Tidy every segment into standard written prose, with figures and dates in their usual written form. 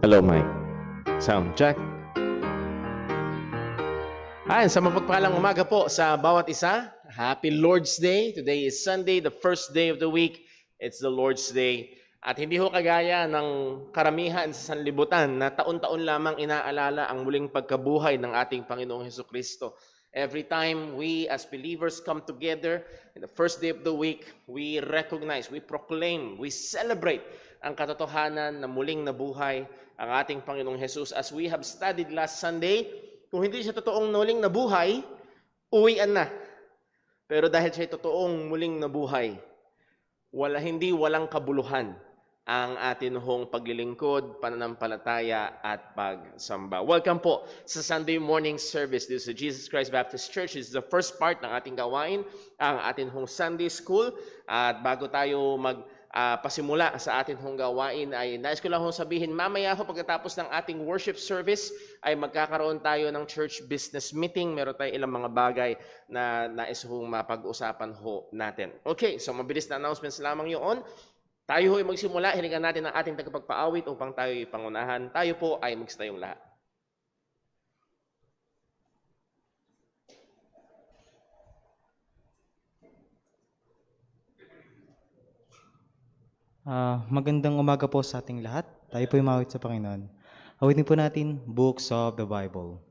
Hello, Mike. Sound check. Ayan, sa mapagpalang umaga po sa bawat isa. Happy Lord's Day. Today is Sunday, the first day of the week. It's the Lord's Day. At hindi ho kagaya ng karamihan sa sanlibutan na taon-taon lamang inaalala ang muling pagkabuhay ng ating Panginoong Hesukristo. Every time we as believers come together in the first day of the week, we recognize, we proclaim, we celebrate ang katotohanan na muling nabuhay ang ating Panginoong Jesus. As we have studied last Sunday, kung hindi siya totoong muling nabuhay, uwian na. Pero dahil siya totoong muling nabuhay, walang kabuluhan ang atin hong paglilingkod, pananampalataya at pagsamba. Welcome po sa Sunday morning service. This is Jesus Christ Baptist Church. This is the first part ng ating gawain, ang atin hong Sunday School. At bago tayo pasimula sa atin hong gawain, ay nais ko lang hong sabihin, mamaya ho pagkatapos ng ating worship service ay magkakaroon tayo ng church business meeting. Meron tayong ilang mga bagay na nais hong mapag-usapan ho natin. Okay, so mabilis na announcements lamang yun. Tayo ho'y magsimula, hiningan natin ang ating tagapagpaawit upang tayo'y pangunahan. Tayo po ay magsitayong lahat. Magandang umaga po sa ating lahat. Tayo po ay mawit sa Panginoon. Awitin po natin, Books of the Bible.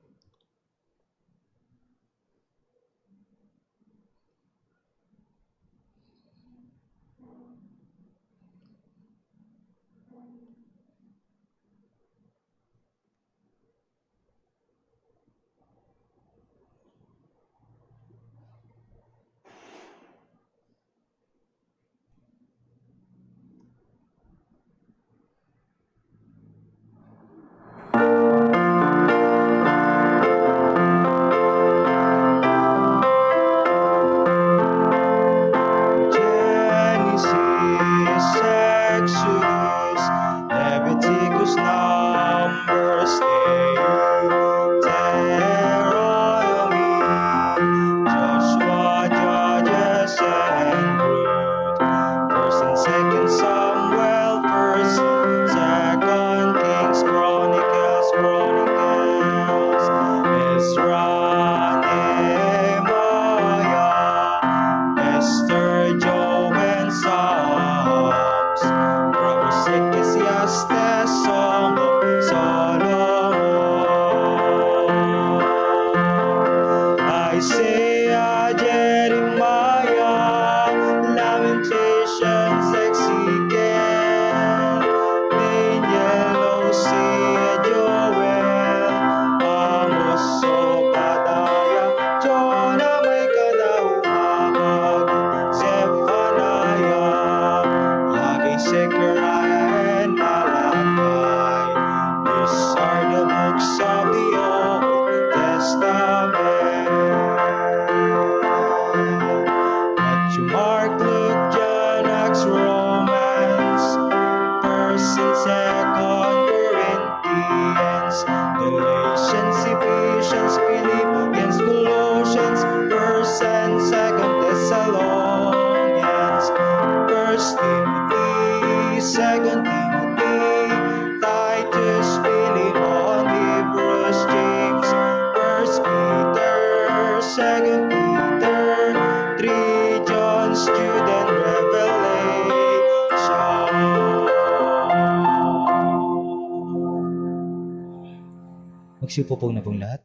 Magsipo po na pong lahat.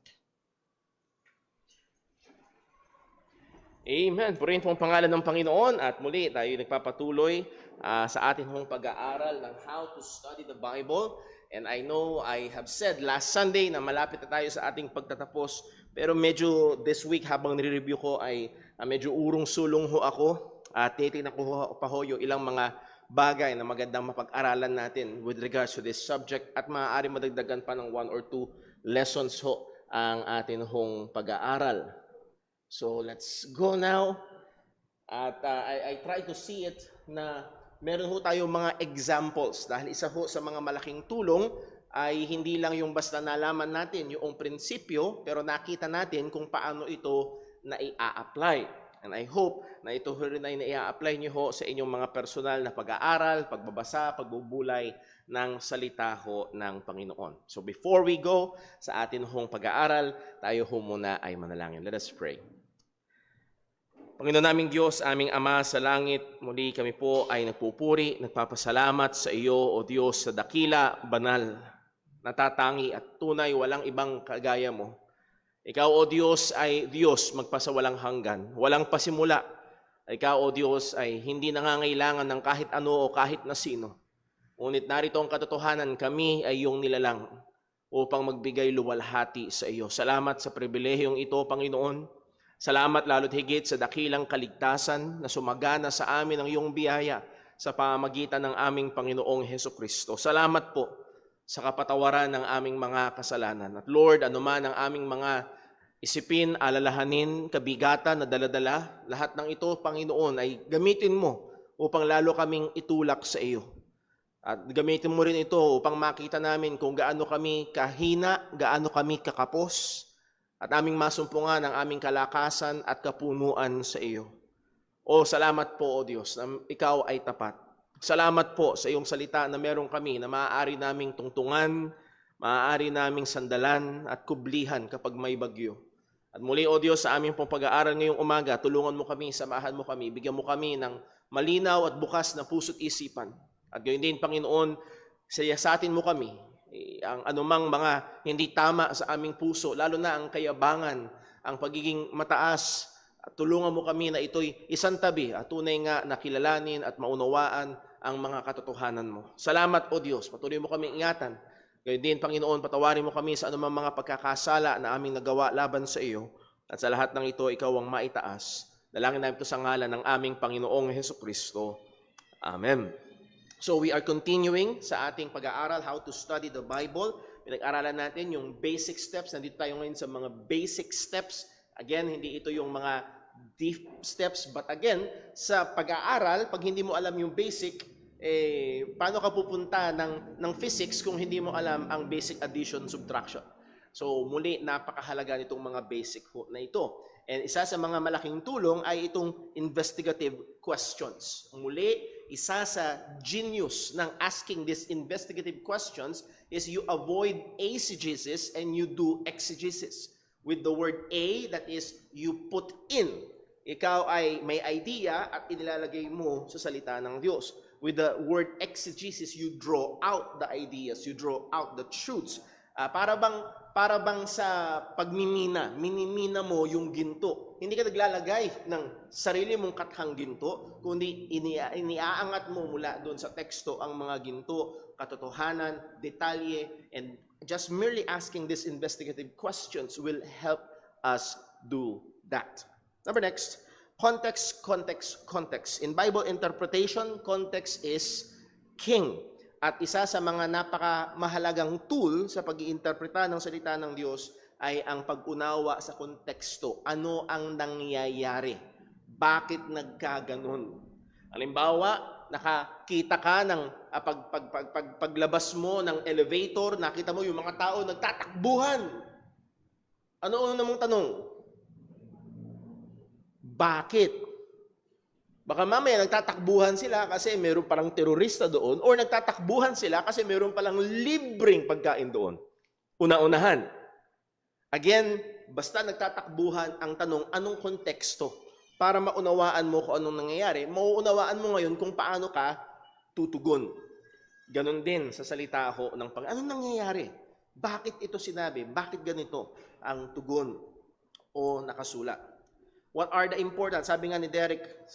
Amen. Purihin po ang pangalan ng Panginoon at muli tayo nagpapatuloy sa atin hong pag-aaral ng how to study the Bible. And I know I have said last Sunday na malapit na tayo sa ating pagtatapos, pero medyo this week habang nire-review ko ay medyo urong-sulong ho ako at titignan ko pa ho yung ilang mga bagay na magandang mapag-aralan natin with regards to this subject at maaari madagdagan pa ng 1 or 2 lessons ho ang atin hong pag-aaral. So let's go now. At I try to see it na meron ho tayong mga examples dahil isa ho sa mga malaking tulong ay hindi lang yung basta nalaman natin yung prinsipyo pero nakita natin kung paano ito na i-apply. And I hope na ito rin ay na-apply niyo ho sa inyong mga personal na pag-aaral, pagbabasa, pagbubulay ng salita ho ng Panginoon. So before we go sa atin hong pag-aaral, tayo ho muna ay manalangin. Let us pray. Panginoon naming Diyos, aming Ama sa langit, muli kami po ay nagpupuri, nagpapasalamat sa iyo, O Diyos, sa dakila, banal, natatangi at tunay walang ibang kagaya mo. Ikaw, O Diyos, ay Diyos magpasawalang hanggan, walang pasimula. Ikaw, O Diyos, ay hindi nangangailangan ng kahit ano o kahit na sino. Ngunit narito ang katotohanan, kami ay iyong nilalang upang magbigay luwalhati sa iyo. Salamat sa pribilehiyong ito, Panginoon. Salamat lalo't higit sa dakilang kaligtasan na sumagana sa amin ang iyong biyaya sa pamamagitan ng aming Panginoong Hesukristo. Salamat po sa kapatawaran ng aming mga kasalanan. At Lord, anuman ang aming mga isipin, alalahanin, kabigatan na daladala, lahat ng ito, Panginoon, ay gamitin mo upang lalo kaming itulak sa iyo. At gamitin mo rin ito upang makita namin kung gaano kami kahina, gaano kami kakapos, at aming masumpungan ang aming kalakasan at kapunuan sa iyo. O salamat po, O Diyos, na ikaw ay tapat. Salamat po sa iyong salita na meron kami na maaari naming tungtungan, maaari naming sandalan at kublihan kapag may bagyo. At muli, O Diyos, sa aming pong pag-aaral ngayong umaga, tulungan mo kami, samahan mo kami, bigyan mo kami ng malinaw at bukas na puso't isipan. At gayon din, Panginoon, siyasatin mo kami, ang anumang mga hindi tama sa aming puso, lalo na ang kayabangan, ang pagiging mataas, at tulungan mo kami na ito'y isang tabi at tunay nga na kilalanin at maunawaan ang mga katotohanan mo. Salamat, O Diyos, patuloy mo kami ingatan. Gayon din, Panginoon, patawarin mo kami sa anumang mga pagkakasala na aming nagawa laban sa iyo, at sa lahat ng ito, ikaw ang maitaas. Dalangin namin ito sa ngalan ng aming Panginoong Hesukristo. Amen. So we are continuing sa ating pag-aaral, how to study the Bible. Pinag-aralan natin yung basic steps. Nandito tayo ngayon sa mga basic steps. Again, hindi ito yung mga deep steps. But again, sa pag-aaral, pag hindi mo alam yung basic, paano ka pupunta ng physics kung hindi mo alam ang basic addition, subtraction? So muli, napakahalaga nitong mga basic na ito. And isa sa mga malaking tulong ay itong investigative questions. Muli, isa sa genius ng asking these investigative questions is you avoid eisegesis and you do exegesis. With the word A, that is, you put in. Ikaw ay may idea at inilalagay mo sa salita ng Diyos. With the word exegesis, you draw out the ideas, you draw out the truths. Para bang sa pagmimina, minimina mo yung ginto. Hindi ka naglalagay ng sarili mong kathang ginto, kundi iniaangat mo mula doon sa teksto ang mga ginto, katotohanan, detalye, and just merely asking these investigative questions will help us do that. Number next, context, context, context. In Bible interpretation, context is king. At isa sa mga napakamahalagang tool sa pag-iinterpreta ng salita ng Diyos ay ang pag-unawa sa konteksto. Ano ang nangyayari? Bakit nagkaganon? Halimbawa, nakakita ka ng paglabas mo ng elevator, nakita mo yung mga tao nagtatakbuhan. Ano namang tanong? Bakit? Baka mamaya nagtatakbuhan sila kasi meron palang terorista doon, or nagtatakbuhan sila kasi meron palang libreng pagkain doon. Una-unahan. Again, basta nagtatakbuhan, ang tanong, anong konteksto? Para maunawaan mo kung anong nangyayari, mauunawaan mo ngayon kung paano ka tutugon. Ganon din sa salita ho ng anong nangyayari? Bakit ito sinabi? Bakit ganito ang tugon o nakasulat? What are the important? Sabi nga ni Derek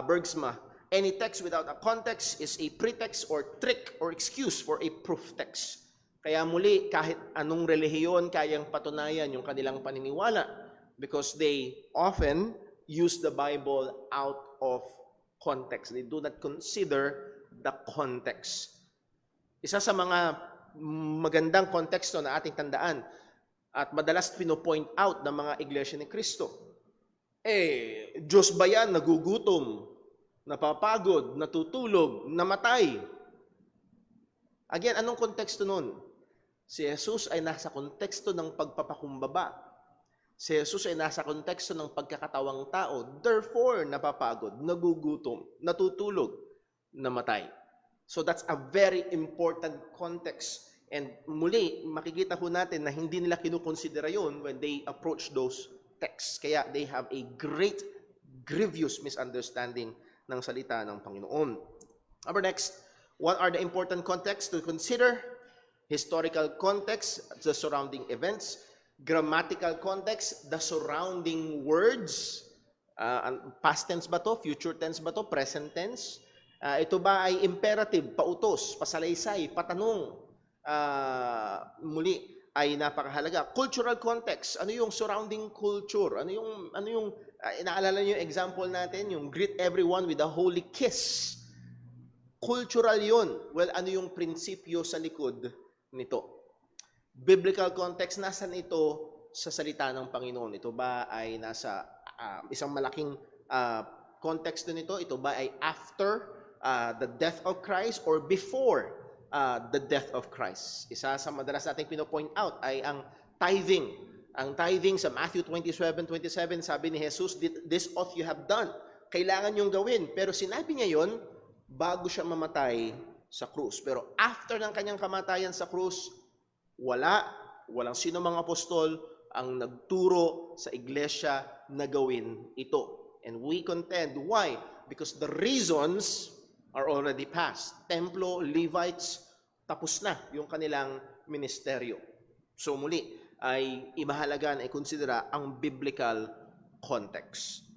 Bergsma, any text without a context is a pretext or trick or excuse for a proof text. Kaya muli, kahit anong relihiyon kayang patunayan yung kanilang paniniwala because they often use the Bible out of context. They do not consider the context. Isa sa mga magandang konteksto na ating tandaan at madalas pinopoint out ng mga iglesia ni Kristo, Diyos ba yan nagugutom, napapagod, natutulog, namatay? Again, anong konteksto nun? Si Jesus ay nasa konteksto ng pagpapakumbaba. Si Jesus ay nasa konteksto ng pagkakatawang tao, therefore napapagod, nagugutom, natutulog, namatay. So that's a very important context. And muli, makikita po natin na hindi nila kinukonsidera yun when they approach those texts. Kaya they have a great, grievous misunderstanding ng salita ng Panginoon. Number next, what are the important contexts to consider? Historical context, the surrounding events. Grammatical context, the surrounding words. Past tense ba to? Future tense ba to? Present tense? Ito ba ay imperative, pautos, pasalaysay, patanong? Muli ay napakahalaga. Cultural context, ano yung surrounding culture? Ano yung naalala niyo yung example natin, yung greet everyone with a holy kiss. Cultural yun. Well, ano yung prinsipyo sa likod nito? Biblical context, nasan ito sa salita ng Panginoon? Ito ba ay nasa isang malaking context nito? Ito ba ay after the death of Christ or before the death of Christ? Isa sa madalas nating pino-point out ay ang tithing. Ang tithing sa Matthew 27:27, sabi ni Jesus, this ought you have done. Kailangan yung gawin. Pero sinabi niya yon bago siya mamatay sa krus. Pero after ng kanyang kamatayan sa krus, walang sino mga apostol ang nagturo sa iglesia na gawin ito. And we contend, why? Because the reasons are already past. Templo, Levites, tapos na yung kanilang ministeryo. So muli, ay imahalaga na i-considera ang biblical context.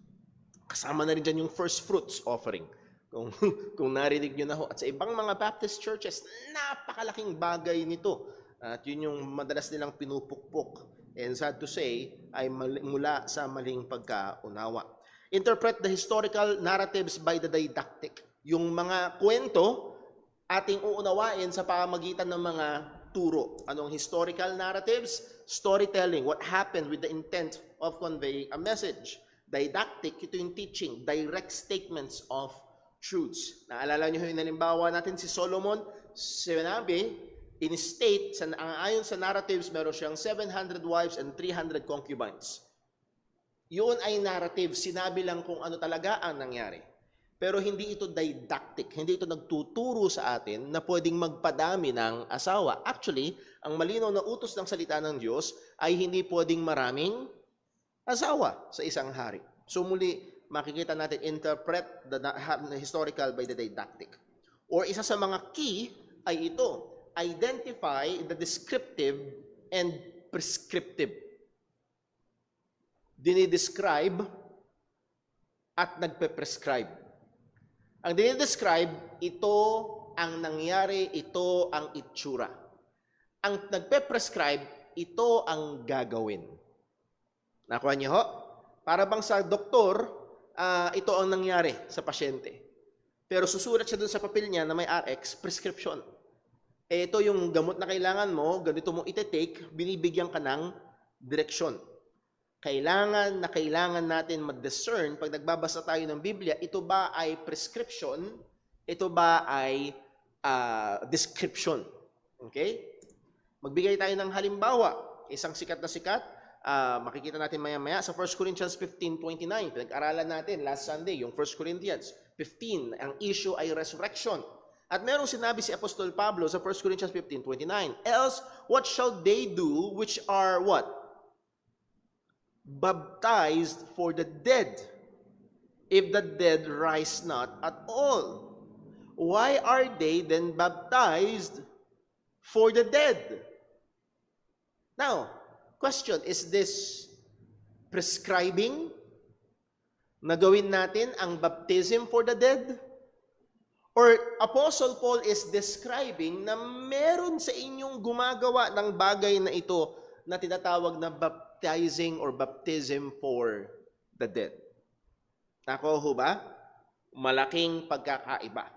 Kasama na rin dyan yung first fruits offering. Kung narinig nyo na ho. At sa ibang mga Baptist churches, napakalaking bagay nito. At yun yung madalas nilang pinupukpok. And sad to say, ay mula sa maling pagkaunawa. Interpret the historical narratives by the didactic. Yung mga kwento, ating uunawain sa pamamagitan ng mga turo. Anong historical narratives? Storytelling. What happened with the intent of conveying a message. Didactic, ito yung teaching. Direct statements of truths. Naalala nyo yung halimbawa natin si Solomon, sinabi, in state, ayon sa narratives, meron siyang 700 wives and 300 concubines. Yun ay narrative. Sinabi lang kung ano talaga ang nangyari. Pero hindi ito didactic. Hindi ito nagtuturo sa atin na pwedeng magpadami ng asawa. Actually, ang malinaw na utos ng salita ng Diyos ay hindi pwedeng maraming asawa sa isang hari. So muli, makikita natin, interpret the historical by the didactic. Or isa sa mga key ay ito, identify the descriptive and prescriptive. Dinidescribe at nagpe-prescribe. Ang dinidescribe, ito ang nangyari, ito ang itsura. Ang nagpe-prescribe, ito ang gagawin. Nakuha niyo ho? Para bang sa doktor, ito ang nangyari sa pasyente. Pero susulat siya dun sa papel niya na may RX, prescription. Ito yung gamot na kailangan mo, ganito mo ite-take, binibigyan ka ng direksyon. Kailangan natin mag-discern pag nagbabasa tayo ng Biblia, ito ba ay prescription, ito ba ay description. Okay? Magbigay tayo ng halimbawa. Isang sikat na sikat, makikita natin maya-maya sa 1 Corinthians 15:29. Pinag-aralan natin last Sunday, yung 1 Corinthians 15. Ang issue ay resurrection. At merong sinabi si Apostol Pablo sa 1 Corinthians 15:29. Else, what shall they do which are what? Baptized for the dead, if the dead rise not at all. Why are they then baptized for the dead? Now, question, is this prescribing na gawin natin ang baptism for the dead? Or Apostle Paul is describing na meron sa inyong gumagawa ng bagay na ito na tinatawag na baptizing or baptism for the dead. Nako ho ba? Malaking pagkakaiba.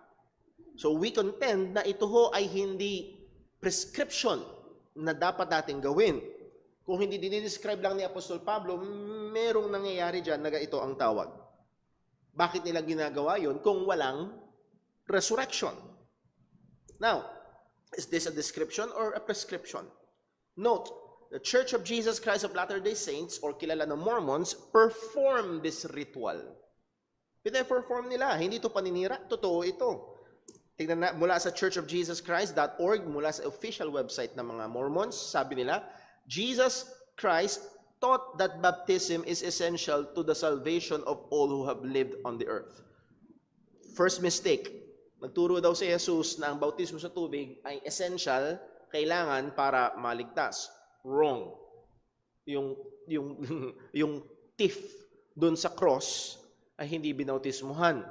So we contend na ito ho ay hindi prescription na dapat natin gawin. Kung hindi dinidescribe lang ni Apostol Pablo, merong nangyayari dyan na ito ang tawag. Bakit nila ginagawa yon kung walang resurrection? Now, is this a description or a prescription? Note, the Church of Jesus Christ of Latter-day Saints, or kilala na Mormons, perform this ritual. Pina-perform nila. Hindi ito paninira. Totoo ito. Tingnan na, mula sa churchofjesuschrist.org, mula sa official website ng mga Mormons, sabi nila, Jesus Christ taught that baptism is essential to the salvation of all who have lived on the earth. First mistake, nagturo daw si Jesus na ang bautismo sa tubig ay essential, kailangan para maligtas. Wrong. Yung thief doon sa cross ay hindi binautismuhan.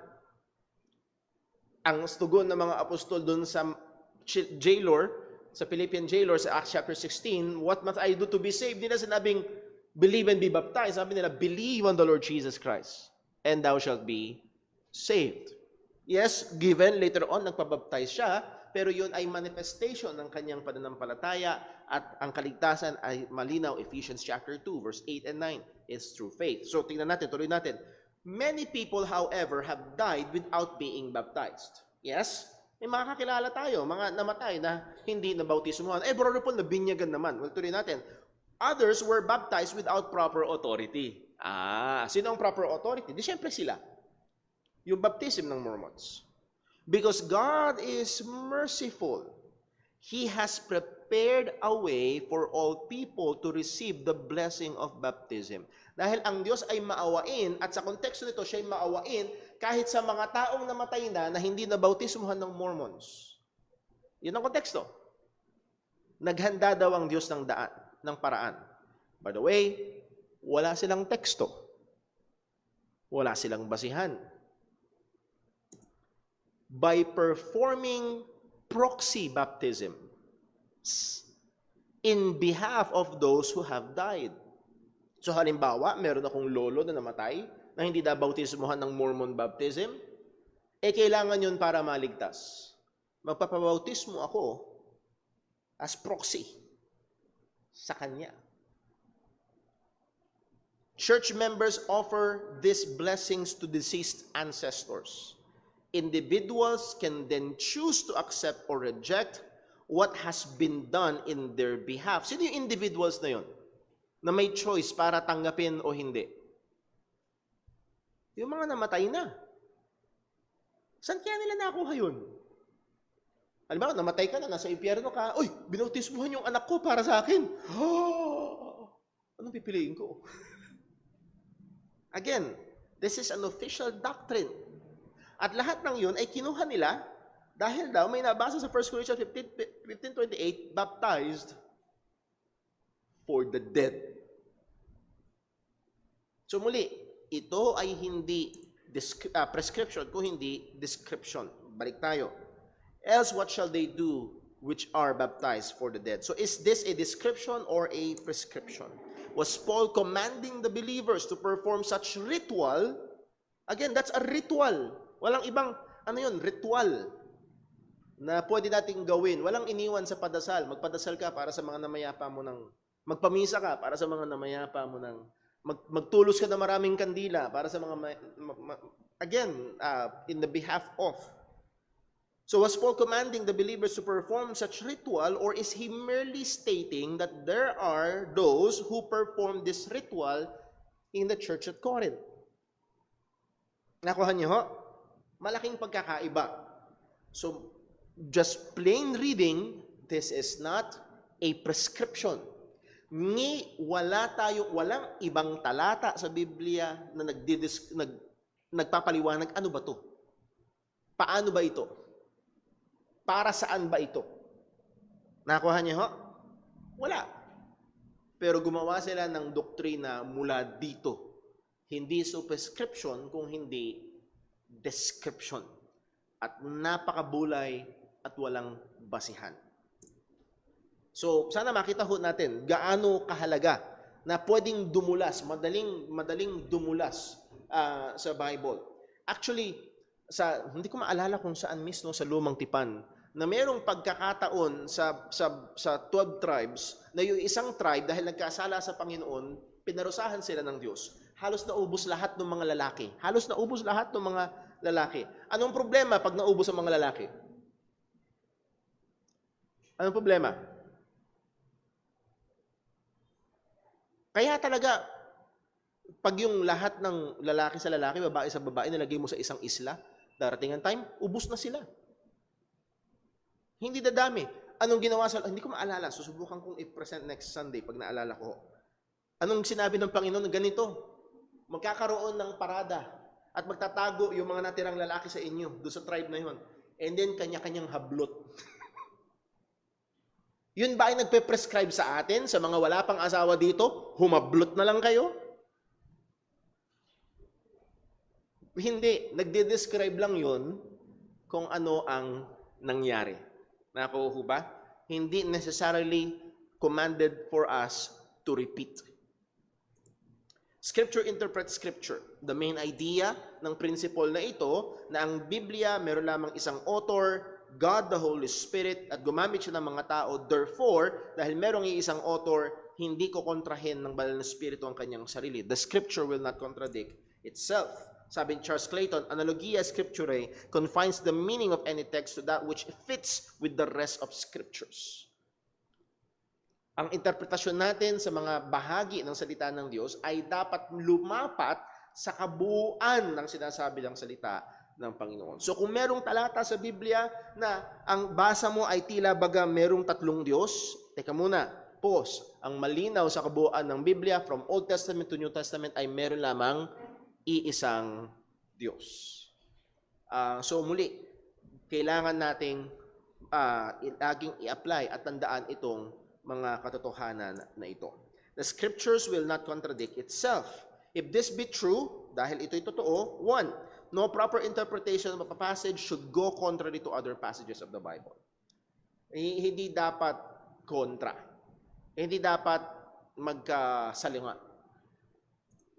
Ang tugon ng mga apostol doon sa jailor, sa Philippian jailor sa Acts chapter 16, what must I do to be saved? Hindi na sinabing, believe and be baptized. Sabi nila, believe on the Lord Jesus Christ, and thou shalt be saved. Yes, given, later on, nagpabaptize siya, pero yun ay manifestation ng kanyang pananampalataya, at ang kaligtasan ay malinaw, Ephesians chapter 2, verse 8 and 9, is through faith. So, tingnan natin, tuloy natin. Many people, however, have died without being baptized. Yes? May mga kakilala tayo, mga namatay na hindi nabautismuhan. Brother Paul, nabinyagan naman. Well, tuloy natin. Others were baptized without proper authority. Sino ang proper authority? Di syempre sila. Yung baptism ng Mormons. Because God is merciful. He has prepared a way for all people to receive the blessing of baptism. Dahil ang Diyos ay maawain, at sa konteksto nito, siya ay maawain kahit sa mga taong namatay na hindi nabautismuhan ng Mormons. Yun ang konteksto. Naghanda daw ang Diyos ng daan, ng paraan. By the way, wala silang teksto. Wala silang basihan. By performing proxy baptism in behalf of those who have died. So halimbawa, meron akong lolo na namatay na hindi nabautismuhan ng Mormon baptism, kailangan yun para maligtas. Magpapabautismo ako as proxy sa kanya. Church members offer these blessings to deceased ancestors. Individuals can then choose to accept or reject what has been done in their behalf. Sino yung individuals na yun? Na may choice para tanggapin o hindi? Yung mga namatay na. Saan kaya nila nakuha yun? Halimbawa, namatay ka na, nasa impyerno ka, binautismuhan yung anak ko para sa akin. Anong pipiliin ko? Again, this is an official doctrine. At lahat ng yun ay kinuha nila dahil daw may nabasa sa 1 Corinthians 15:28, baptized for the dead. So muli, ito ay hindi prescription, kung hindi description. Balik tayo. Else, what shall they do which are baptized for the dead? So is this a description or a prescription? Was Paul commanding the believers to perform such ritual? Again, that's a ritual. Walang ibang, ritual na pwede nating gawin. Walang iniwan sa padasal. Magpadasal ka para sa mga namayapa mo magpamisa ka para sa mga namayapa mo magtulos ka na maraming kandila para sa mga, in the behalf of. So was Paul commanding the believers to perform such ritual, or is he merely stating that there are those who perform this ritual in the church at Corinth? Nakuha niyo ho? Malaking pagkakaiba. So, just plain reading, this is not a prescription. Walang ibang talata sa Biblia na nagpapaliwanag, ano ba to? Paano ba ito? Para saan ba ito? Nakuha niyo ho? Wala. Pero gumawa sila ng doktrina mula dito. Hindi so prescription kung hindi description. At napakabulay at walang basihan. So, sana makita ho natin gaano kahalaga na pwedeng dumulas, madaling dumulas sa Bible. Actually, hindi ko maalala kung saan mismo sa Lumang Tipan na mayroong pagkakataon sa 12 tribes na yung isang tribe dahil nagkasala sa Panginoon, pinarusahan sila ng Diyos. Halos naubos lahat ng mga lalaki. Anong problema pag naubos ang mga lalaki? Anong problema? Kaya talaga, pag yung lahat ng lalaki sa lalaki, babae sa babae, nilagay mo sa isang isla, darating ang time, ubus na sila. Hindi dadami. Anong ginawa sa... Hindi ko maalala. Susubukan kong i-present next Sunday pag naalala ko. Anong sinabi ng Panginoon? Ganito, magkakaroon ng parada at magtatago yung mga natirang lalaki sa inyo, doon sa tribe na yun. And then, kanya-kanyang hablot. Yun ba ay nagpe-prescribe sa atin, sa mga wala pang asawa dito? Humablot na lang kayo? Hindi. Nagde-describe lang yun kung ano ang nangyari. Nakuha ba? Hindi necessarily commanded for us to repeat. Scripture interprets Scripture. The main idea ng principle na ito, na ang Biblia meron lamang isang author, God the Holy Spirit, at gumamit siya ng mga tao. Therefore, dahil merong isang author, hindi ko kontrahin ng banal na Espiritu ang kanyang sarili. The Scripture will not contradict itself. Sabi ni Charles Clayton, Analogia Scripturae confines the meaning of any text to that which fits with the rest of Scriptures. Ang interpretasyon natin sa mga bahagi ng salita ng Diyos ay dapat lumapat sa kabuuan ng sinasabi ng salita ng Panginoon. So kung merong talata sa Biblia na ang basa mo ay tila baga merong tatlong Diyos, teka muna, pause. Ang malinaw sa kabuuan ng Biblia from Old Testament to New Testament ay meron lamang iisang Diyos. So muli, kailangan nating laging i-apply at tandaan itong mga katotohanan na ito. The Scriptures will not contradict itself. If this be true, dahil ito'y totoo, 1, no proper interpretation of a passage should go contrary to other passages of the Bible. Hindi dapat kontra. Hindi dapat magkasalinga.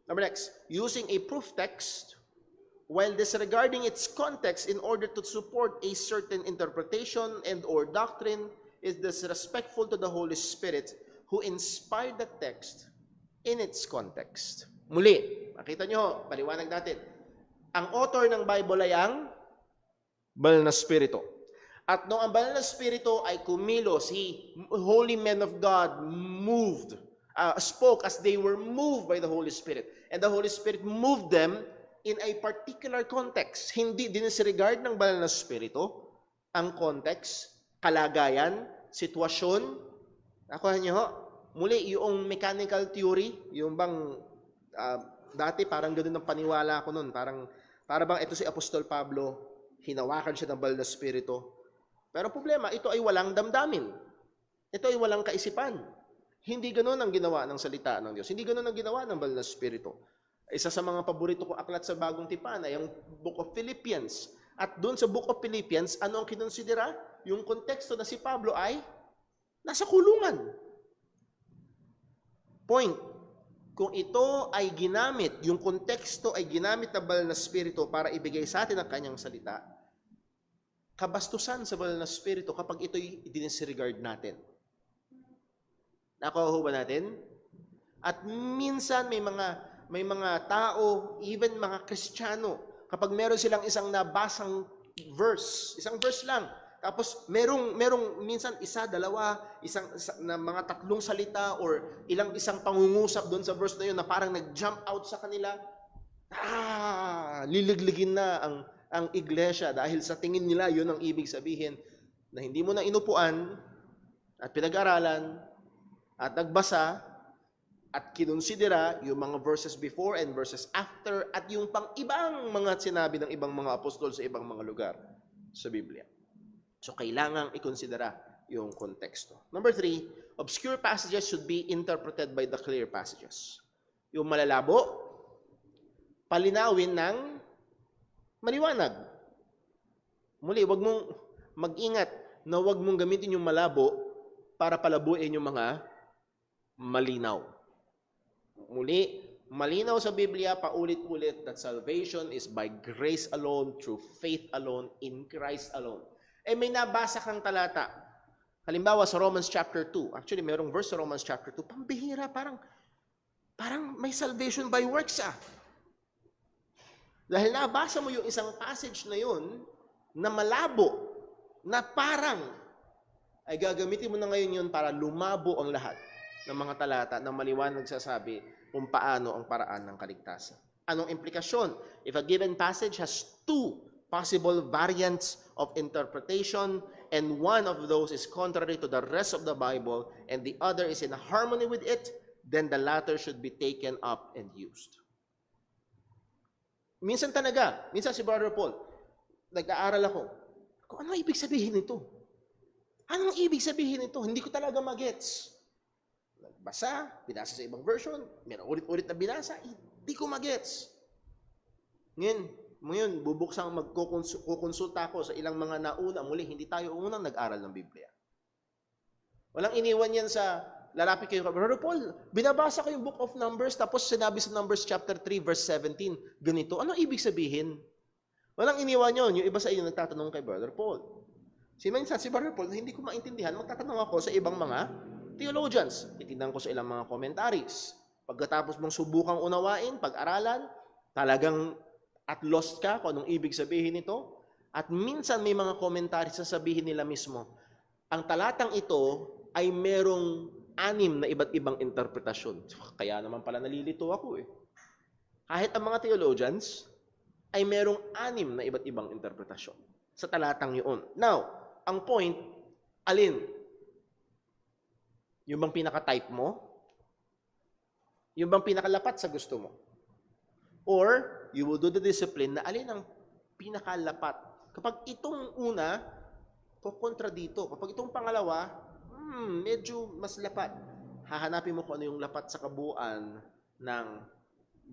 Number next, using a proof text while disregarding its context in order to support a certain interpretation and or doctrine is disrespectful to the Holy Spirit who inspired the text in its context. Muli, makita nyo, paliwanag natin. Ang author ng Bible ay ang Banal na Espiritu. At nung ang Banal na Espiritu ay kumilos, holy men of God moved, spoke as they were moved by the Holy Spirit. And the Holy Spirit moved them in a particular context. Hindi dinisregard ng Banal na Espiritu ang context, kalagayan, sitwasyon. Nakuha niyo ho? Muli, yung mechanical theory, yung bang dati parang ganoon ang paniwala ko noon. Para bang ito si Apostol Pablo, hinawakan siya ng Banal na Espiritu. Pero problema, ito ay walang damdamin. Ito ay walang kaisipan. Hindi ganoon ang ginawa ng salita ng Diyos. Hindi ganoon ang ginawa ng Banal na Espiritu. Isa sa mga paborito ko aklat sa Bagong Tipan ay ang Book of Philippians. At doon sa Book of Philippians, ano ang kinonsidera? Yung konteksto na si Pablo ay nasa kulungan. Point. Kung ito ay ginamit, yung konteksto ay ginamit ng Banal na Espiritu para ibigay sa atin ang kanyang salita, kabastusan sa Banal na Espiritu kapag ito'y dinisregard natin. Nakuha ba natin? At minsan may mga tao, even mga Kristiyano, kapag meron silang isang nabasang verse, isang verse lang, tapos merong minsan isa, dalawa, na mga tatlong salita or isang pangungusap doon sa verse na yun na parang nag-jump out sa kanila, liligligin na ang iglesia dahil sa tingin nila yun ang ibig sabihin na hindi mo na inupuan at pinag-aralan at nagbasa at kinonsidera yung mga verses before and verses after at yung pang-ibang mga sinabi ng ibang mga apostol sa ibang mga lugar sa Biblia. So, kailangang ikonsidera yung konteksto. Number 3, obscure passages should be interpreted by the clear passages. Yung malalabo, palinawin ng maliwanag. Muli, wag mong mag-ingat na wag mong gamitin yung malabo para palabuin yung mga malinaw. Muli, malinaw sa Biblia, paulit-ulit that salvation is by grace alone, through faith alone, in Christ alone. May nabasa kang talata. Halimbawa sa Romans chapter 2. Actually, mayroong verse sa Romans chapter 2. Pambihira, parang may salvation by works Dahil nabasa mo yung isang passage na yun, na malabo, na parang, ay gagamitin mo na ngayon yun para lumabo ang lahat. ng mga talata na maliwanag nagsasabi kung paano ang paraan ng kaligtasan. Anong implikasyon? If a given passage has two possible variants of interpretation and one of those is contrary to the rest of the Bible and the other is in harmony with it, then the latter should be taken up and used. Minsan si Brother Paul, nag-aaral ako, kung ano ibig sabihin nito? Anong ibig sabihin nito? Hindi ko talaga magets. Binasa sa ibang version, meron ulit-ulit na binasa, hindi ko magets. Ngayon, magkukonsulta ako sa ilang mga nauna. Muli, hindi tayo unang nag-aral ng Biblia. Walang iniwan yan sa lalapit kayo. Brother Paul, binabasa ko yung Book of Numbers, tapos sinabi sa Numbers chapter 3, verse 17, ganito. Ano ibig sabihin? Walang iniwan yun. Yung iba sa inyo nagtatanong kay Brother Paul. Si Brother Paul, hindi ko maintindihan, magtatanong ako sa ibang mga theologians. Titignan ko sa ilang mga commentaries. Pagkatapos mong subukang unawain, pag-aralan, talagang at lost ka kung anong ibig sabihin nito. At minsan may mga commentaries na sabihin nila mismo, ang talatang ito ay merong 6 na iba't ibang interpretasyon. Kaya naman pala nalilito ako eh. Kahit ang mga theologians ay merong 6 na iba't ibang interpretasyon sa talatang yun. Now, ang point, alin? Yung bang pinaka-type mo? Yung bang pinakalapat sa gusto mo? Or, you will do the discipline na alin ang pinakalapat. Kapag itong una, kukontra dito. Kapag itong pangalawa, medyo mas lapat. Hahanapin mo kung ano yung lapat sa kabuuan ng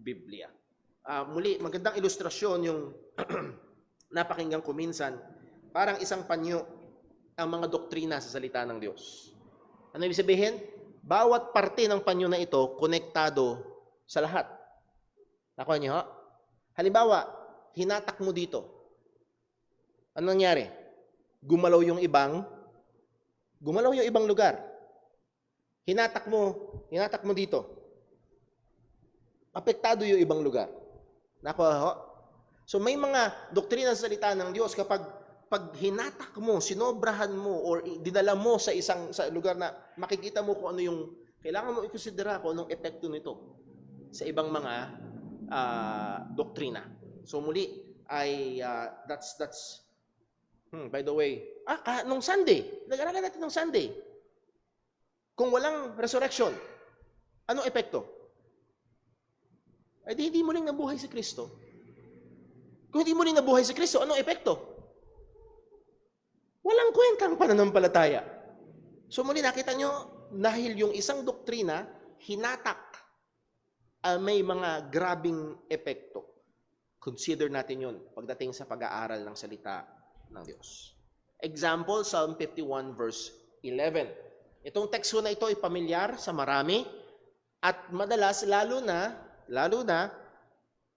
Biblia. Muli, magandang ilustrasyon yung napakinggan ko minsan. Parang isang panyo ang mga doktrina sa salita ng Diyos. Ano ibig sabihin? Bawat parte ng panyo na ito, konektado sa lahat. Nakuha niyo, ha? Halimbawa, hinatak mo dito. Ano nangyari? Gumalaw yung ibang lugar. Hinatak mo dito. Apektado yung ibang lugar. Nakuha, ho? So may mga doktrina sa salita ng Diyos kapag hinatak mo, sinobrahan mo, or dinala mo sa lugar na makikita mo kung ano yung, kailangan mo i-considera kung anong epekto nito sa ibang mga doktrina. So muli, that's by the way, nung Sunday, nag-aralan natin nung Sunday, kung walang resurrection, anong epekto? Ay di hindi mo rin nabuhay si Kristo. Kung hindi mo rin nabuhay si Kristo, anong epekto? Walang kwentang pananampalataya. So muli nakita nyo, dahil yung isang doktrina, hinatak, may mga grabing epekto. Consider natin yun pagdating sa pag-aaral ng salita ng Diyos. Example, Psalm 51 verse 11. Itong teksto na ito ay pamilyar sa marami at madalas, lalo na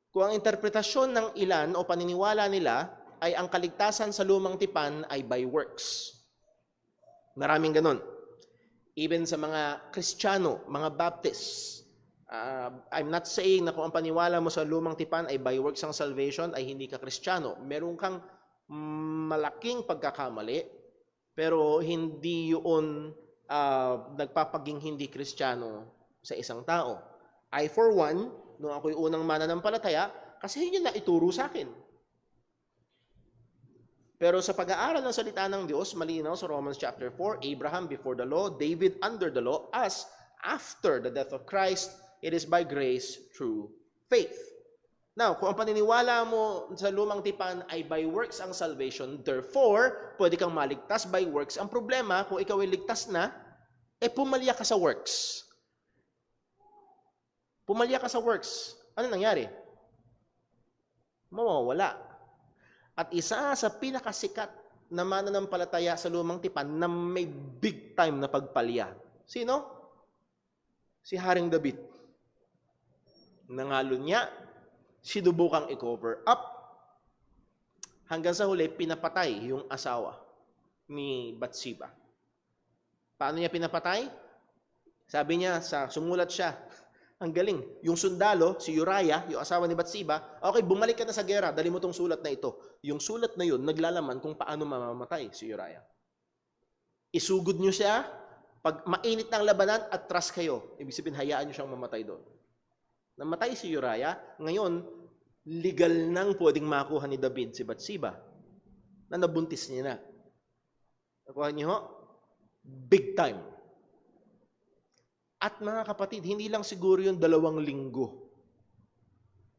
kung ang interpretasyon ng ilan o paniniwala nila ay ang kaligtasan sa lumang tipan ay by works. Maraming ganun. Even sa mga Kristiyano, mga Baptist, I'm not saying na kung ang paniwala mo sa lumang tipan ay by works ang salvation ay hindi ka Kristiyano. Meron kang malaking pagkakamali, pero hindi yun nagpapaging hindi Kristiyano sa isang tao. I for one, nung ako'y unang mananampalataya, kasi yun yung naituro sa akin. Pero sa pag-aaral ng salita ng Diyos, malinaw sa Romans chapter 4, Abraham before the law, David under the law, as after the death of Christ, it is by grace through faith. Now, kung ang paniniwala mo sa lumang tipan ay by works ang salvation, therefore, pwede kang maligtas by works. Ang problema, kung ikaw ay ligtas na, pumalya ka sa works. Pumalya ka sa works. Ano nangyari? Mawawala. At isa sa pinakasikat na mananampalataya sa lumang tipan na may big time na pagpalya. Sino? Si Haring David. Nangalo niya, sinubukang i-cover up, hanggang sa huli, pinapatay yung asawa ni Bathsheba. Paano niya pinapatay? Sabi niya, sumulat siya, ang galing. Yung sundalo, si Uriah, yung asawa ni Bathsheba, okay, bumalik ka na sa gera, dali mo tong sulat na ito. Yung sulat na yun, naglalaman kung paano mamamatay si Uriah. Isugod niyo siya, Pag mainit ng labanan, atras kayo. Ibig sabihin, hayaan nyo siyang mamatay doon. Namatay si Uriah, ngayon, legal nang pwedeng makuha ni David si Bathsheba na nabuntis niya na. Nakuha niyo ho? Big time. At mga kapatid, hindi lang siguro yung 2 linggo.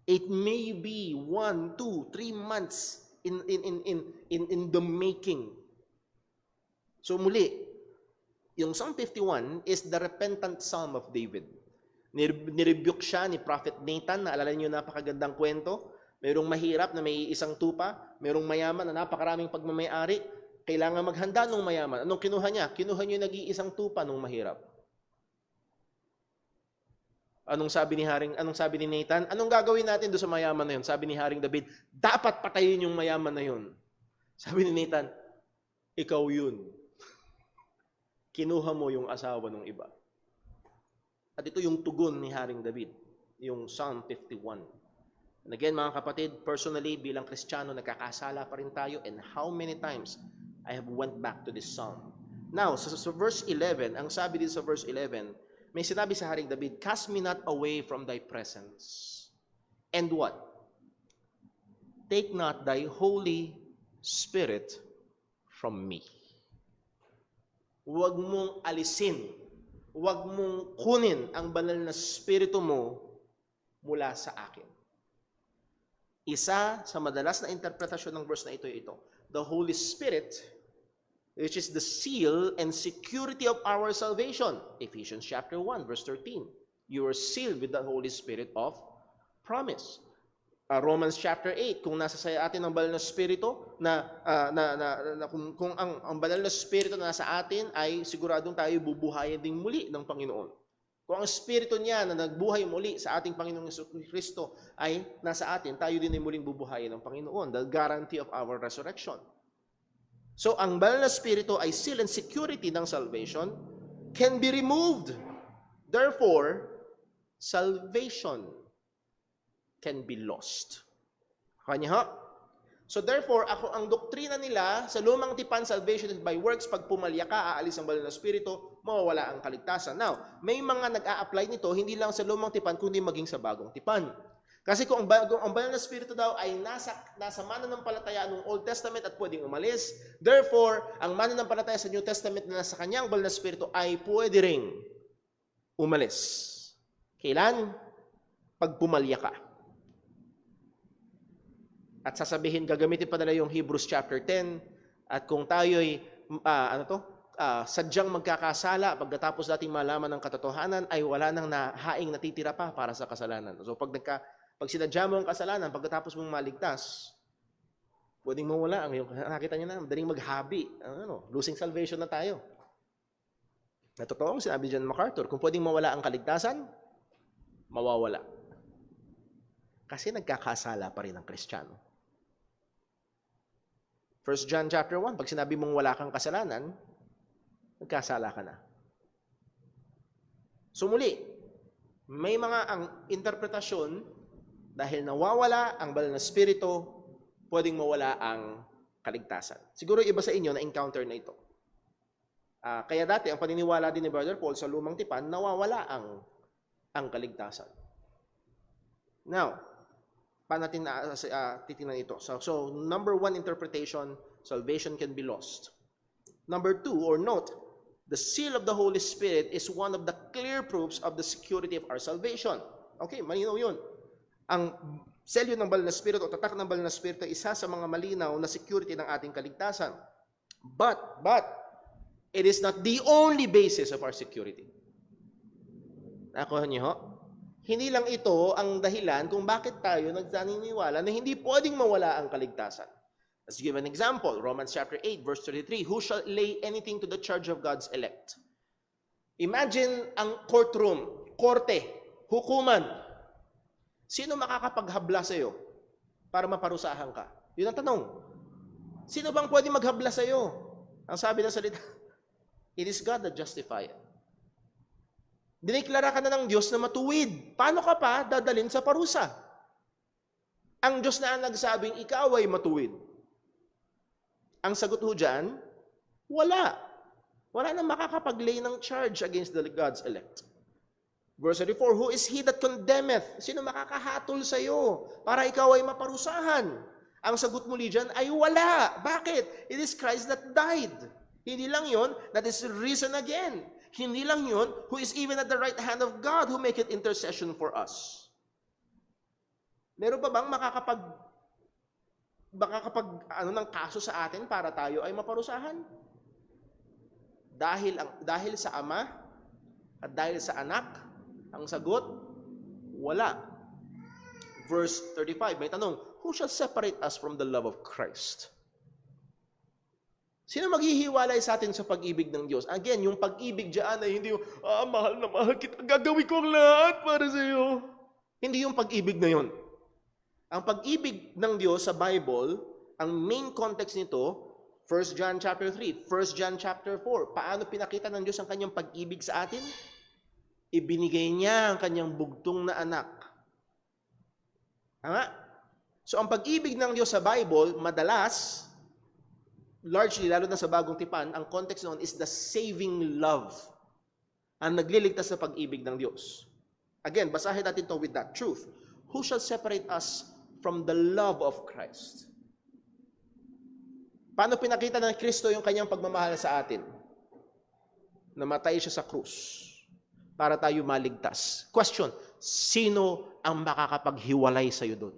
It may be 1, 2, 3 months in the making. So muli, yung Psalm 51 is the repentant psalm of David. Nirebuke siya ni Prophet Nathan, naalala niyo napakagandang kwento. Mayroong mahirap na may isang tupa, mayroong mayaman na napakaraming pagmamayari. Kailangan maghanda ng mayaman. Anong kinuha niya? Kinuha niya yung nag-iisang tupa ng mahirap. Anong sabi ni Nathan? Anong gagawin natin doon sa mayaman na yun? Sabi ni Haring David, dapat patayin yung mayaman na yun. Sabi ni Nathan, ikaw yun. Kinuha mo yung asawa ng iba. At ito yung tugon ni Haring David, yung Psalm 51. And again, mga kapatid, personally, bilang Kristiyano, nagkakasala pa rin tayo. And how many times I have went back to this Psalm. Now, sa verse 11, ang sabi din sa verse 11, may sinabi sa Haring David, cast me not away from thy presence. And what? Take not thy Holy Spirit from me. Huwag mong alisin, huwag mong kunin ang banal na spirito mo mula sa akin. Isa sa madalas na interpretasyon ng verse na ito. The Holy Spirit, which is the seal and security of our salvation. Ephesians chapter 1, verse 13. You are sealed with the Holy Spirit of promise. Romans chapter 8, kung nasa sa atin ang banal na spirito, kung ang banal na spirito na nasa atin, ay siguradong tayo bubuhayin ding muli ng Panginoon. Kung ang spirito niya na nagbuhay muli sa ating Panginoong Kristo ay nasa atin, tayo din ay muling bubuhayin ng Panginoon. The guarantee of our resurrection. So, ang banal na spirito ay seal and security ng salvation can be removed. Therefore, salvation can be lost. Kanya ho? So therefore, ang doktrina nila sa lumang tipan, salvation is by works, pag pumalya ka, aalis ang banal na spirito, mawawala ang kaligtasan. Now, may mga nag-a-apply nito, hindi lang sa lumang tipan, kundi maging sa bagong tipan. Kasi kung ang banal na spirito daw ay nasa mananampalataya ng Old Testament at pwedeng umalis, therefore, ang mananampalataya sa New Testament na nasa kanyang banal na spirito ay pwede ring umalis. Kailan? Pag pumalya ka. At sasabihin, gagamitin pa nila yung Hebrews chapter 10, at kung tayo'y, sadyang magkakasala, pagkatapos nating malaman ng katotohanan, ay wala nang haing natitira pa para sa kasalanan. So pag sinadya mo ang kasalanan, pagkatapos mong maligtas, pwedeng mawala ang iyong, nakita niyo na, madaling maghabi, losing salvation na tayo. Na totoo, sinabi John MacArthur, kung pwedeng mawala ang kaligtasan, mawawala. Kasi nagkakasala pa rin ang Kristiyano. 1 John chapter 1, pag sinabi mong wala kang kasalanan, nagkasala ka na. So muli, may mga ang interpretasyon, dahil nawawala ang banal na spirito, pwedeng mawala ang kaligtasan. Siguro iba sa inyo na-encounter na ito. Kaya dati, ang paniniwala din ni Brother Paul sa lumang tipan, nawawala ang kaligtasan. Now, paano natin titingnan ito? So, number 1 interpretation, salvation can be lost. Number 2, or note, the seal of the Holy Spirit is one of the clear proofs of the security of our salvation. Okay, malinaw yun. Ang selyo ng banal na spirito o tatak ng banal na spirito ay isa sa mga malinaw na security ng ating kaligtasan. But, it is not the only basis of our security. Nakuha niyo ho? Hindi lang ito ang dahilan kung bakit tayo nagsaniniwala na hindi pwedeng mawala ang kaligtasan. Let's give an example. Romans chapter 8, verse 33. Who shall lay anything to the charge of God's elect? Imagine ang courtroom, korte, hukuman. Sino makakapaghabla sa iyo para maparusahan ka? Yun ang tanong. Sino bang pwede maghabla sa iyo? Ang sabi ng salita, it is God that justifieth. Diniklara ka na ng Diyos na matuwid. Paano ka pa dadalhin sa parusa? Ang Diyos na ang nagsabing ikaw ay matuwid. Ang sagot ho dyan, wala. Wala nang makakapag-lay ng charge against the God's elect. Verse 34, who is he that condemneth? Sino makakahatol sa iyo para ikaw ay maparusahan? Ang sagot muli dyan ay wala. Bakit? It is Christ that died. Hindi lang yon, that is risen again. Hindi lang yon, who is even at the right hand of God who maketh intercession for us. Meron pa bang makakapag ng kaso sa atin para tayo ay maparusahan? Dahil sa Ama at dahil sa Anak, ang sagot, wala. Verse 35, may tanong, who shall separate us from the love of Christ? Sino maghihiwalay sa atin sa pag-ibig ng Diyos? Again, yung pag-ibig dyan ay hindi yung, mahal na mahal kita, gagawin ko ang lahat para sa iyo. Hindi yung pag-ibig na yun. Ang pag-ibig ng Diyos sa Bible, ang main context nito, 1 John chapter 3, 1 John chapter 4. Paano pinakita ng Diyos ang kanyang pag-ibig sa atin? Ibinigay niya ang kanyang bugtong na anak. Tama? So ang pag-ibig ng Diyos sa Bible, madalas, largely, lalo na sa bagong tipan, ang context noon is the saving love. Ang nagliligtas sa pag-ibig ng Diyos. Again, basahin natin ito with that truth. Who shall separate us from the love of Christ? Paano pinakita ng Kristo yung kanyang pagmamahal sa atin? Namatay siya sa krus para tayo maligtas. Question, sino ang makakapaghiwalay sa iyo doon?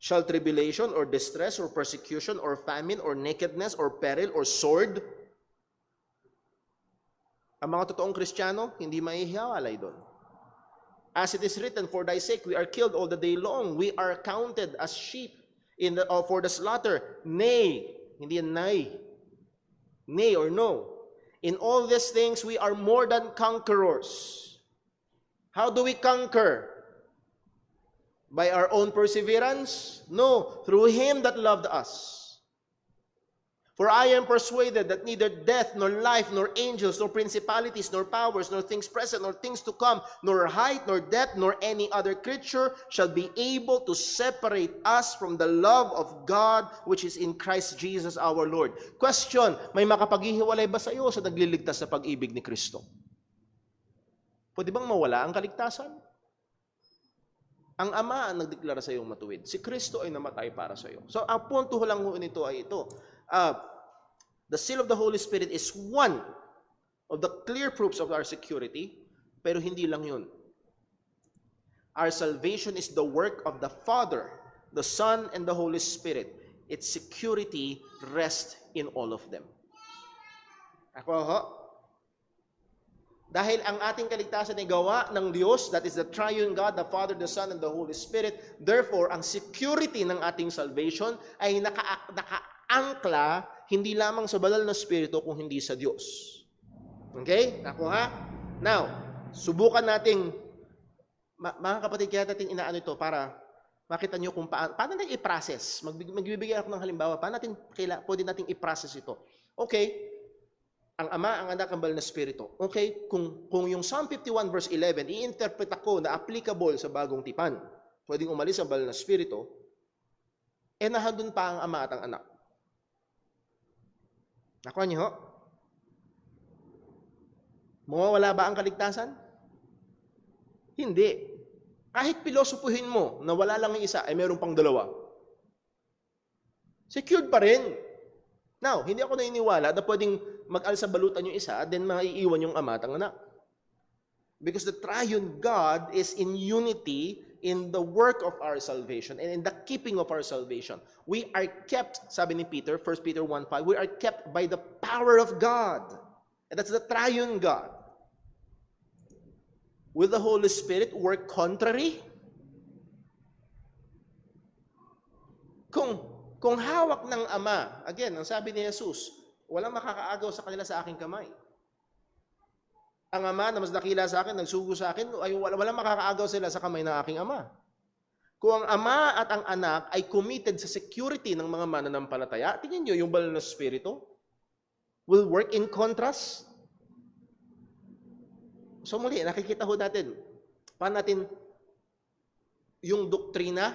Shall tribulation or distress or persecution or famine or nakedness or peril or sword? Ang mga totoong Kristiyano, hindi maihiwalay doon. As it is written, for thy sake we are killed all the day long. We are counted as sheep for the slaughter. Nay, hindi yan nay. Nay or no. In all these things, we are more than conquerors. How do we conquer? By our own perseverance? No, through Him that loved us. For I am persuaded that neither death, nor life, nor angels, nor principalities, nor powers, nor things present, nor things to come, nor height, nor depth, nor any other creature shall be able to separate us from the love of God which is in Christ Jesus our Lord. Question, may makapaghihiwalay ba sa iyo sa nagliligtas sa pag-ibig ni Kristo? Pwede bang mawala ang kaligtasan? Ang Ama ang nagdeklara sa iyong matuwid. Si Kristo ay namatay para sa iyo. So, ang punto lang nito ay ito. The seal of the Holy Spirit is one of the clear proofs of our security, pero hindi lang yun. Our salvation is the work of the Father, the Son, and the Holy Spirit. Its security rests in all of them. Dahil ang ating kaligtasan ay gawa ng Diyos, that is the triune God, the Father, the Son, and the Holy Spirit. Therefore, ang security ng ating salvation ay nakaangkla hindi lamang sa banal na Espiritu kung hindi sa Diyos. Okay? Nakuha? Now, subukan nating, mga kapatid, kaya natin inaano ito para makita nyo kung paano natin i-process. Magbibigay ako ng halimbawa, paano pwede natin i-process ito. Okay, ang Ama, ang Anak, ang banal na Espiritu. Okay, kung yung Psalm 51 verse 11, i-interpret ako na applicable sa bagong tipan, pwedeng umalis ang banal na Espiritu, nahadun pa ang Ama at ang Anak. Nakuha niyo ho? Mawawala ba ang kaligtasan? Hindi. Kahit pilosopuhin mo na wala lang yung isa, ay meron pang dalawa. Secured pa rin. Now, hindi ako naniniwala na pwedeng mag-alsa balutan yung isa, then maiiwan yung Ama at ang Anak. Because the triune God is in unity in the work of our salvation and in the keeping of our salvation. We are kept, sabi ni Peter, 1 Peter 1:5, we are kept by the power of God. And that's the triune God. Will the Holy Spirit work contrary? Kung hawak ng Ama, again, ang sabi ni Jesus, walang makakaagaw sa kanila sa aking kamay. Ang Ama na mas dakila sa akin, nagsugo sa akin, ay walang makakaagaw sila sa kamay ng aking Ama. Kung ang Ama at ang Anak ay committed sa security ng mga mananampalataya, tingnan nyo yung banal na Espiritu will work in contrast. So muli, nakikita ho natin, paano natin yung doktrina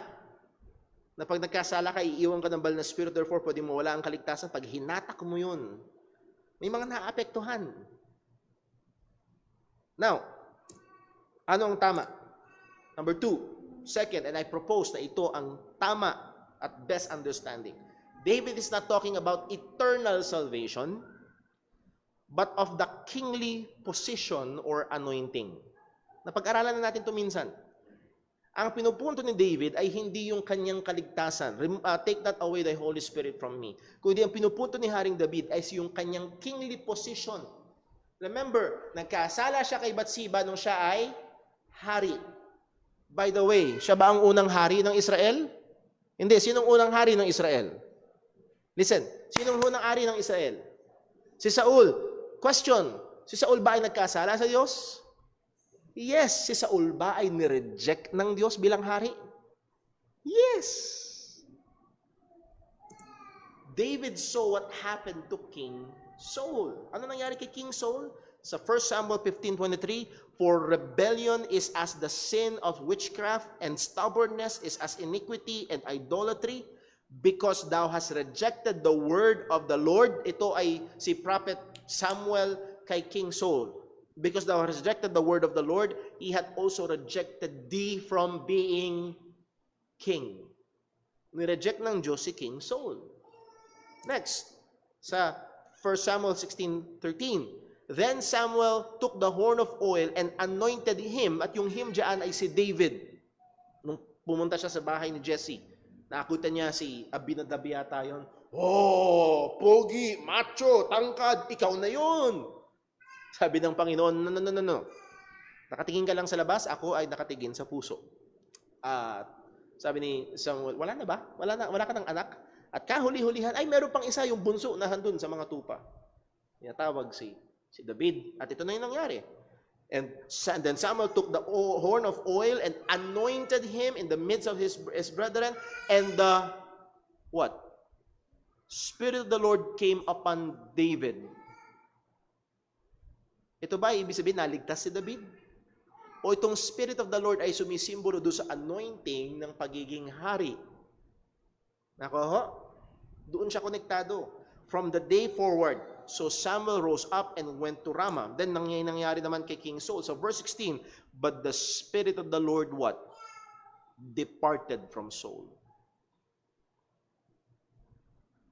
Na pag nagkasala ka, iiwan ka ng banal na Espiritu, therefore pwede mo wala ang kaligtasan. Pag hinatak mo yun, may mga naapektuhan. Now, ano ang tama? Number 2, second, and I propose na ito ang tama at best understanding. David is not talking about eternal salvation, but of the kingly position or anointing. Napag-aralan na natin ito minsan. Ang pinupunto ni David ay hindi yung kanyang kaligtasan. Take not away thy Holy Spirit from me. Kundi ang pinupunto ni Haring David ay yung kanyang kingly position. Remember, nagkasala siya kay Bathsheba nung siya ay hari. By the way, siya ba ang unang hari ng Israel? Hindi. Sinong unang hari ng Israel? Listen, sinong unang hari ng Israel? Si Saul. Question, si Saul ba ay nagkasala sa Diyos? Yes, si Saul ba ay nireject ng Diyos bilang hari? Yes. David saw what happened to King Saul. Ano nangyari kay King Saul? Sa 1 Samuel 15:23, for rebellion is as the sin of witchcraft, and stubbornness is as iniquity and idolatry, because thou hast rejected the word of the Lord. Ito ay si Prophet Samuel kay King Saul. Because thou hast rejected the word of the Lord, he had also rejected thee from being king. Nireject ng Diyos si King Saul. Next, sa 1 Samuel 16:13, then Samuel took the horn of oil and anointed him, at yung him dyan ay si David. Nung pumunta siya sa bahay ni Jesse, naakutan niya si Abinadab yata yun. Oh, pogi, macho, tangkad, ikaw na yun. Sabi ng Panginoon, no. Nakatingin ka lang sa labas, ako ay nakatingin sa puso. At sabi ni Samuel, wala na ba? Wala ka ng anak? At kahuli-hulihan, ay meron pang isa, yung bunso na handun sa mga tupa. Tinatawag si David. At ito na yung nangyari. And then Samuel took the horn of oil and anointed him in the midst of his brethren. And the, what? Spirit of the Lord came upon David. Ito ba ibig sabihin naligtas si David? O itong Spirit of the Lord ay sumisimbolo doon sa anointing ng pagiging hari? Nako, doon siya konektado. From the day forward, so Samuel rose up and went to Ramah. Then nangyari naman kay King Saul. So verse 16, but the Spirit of the Lord what? Departed from Saul.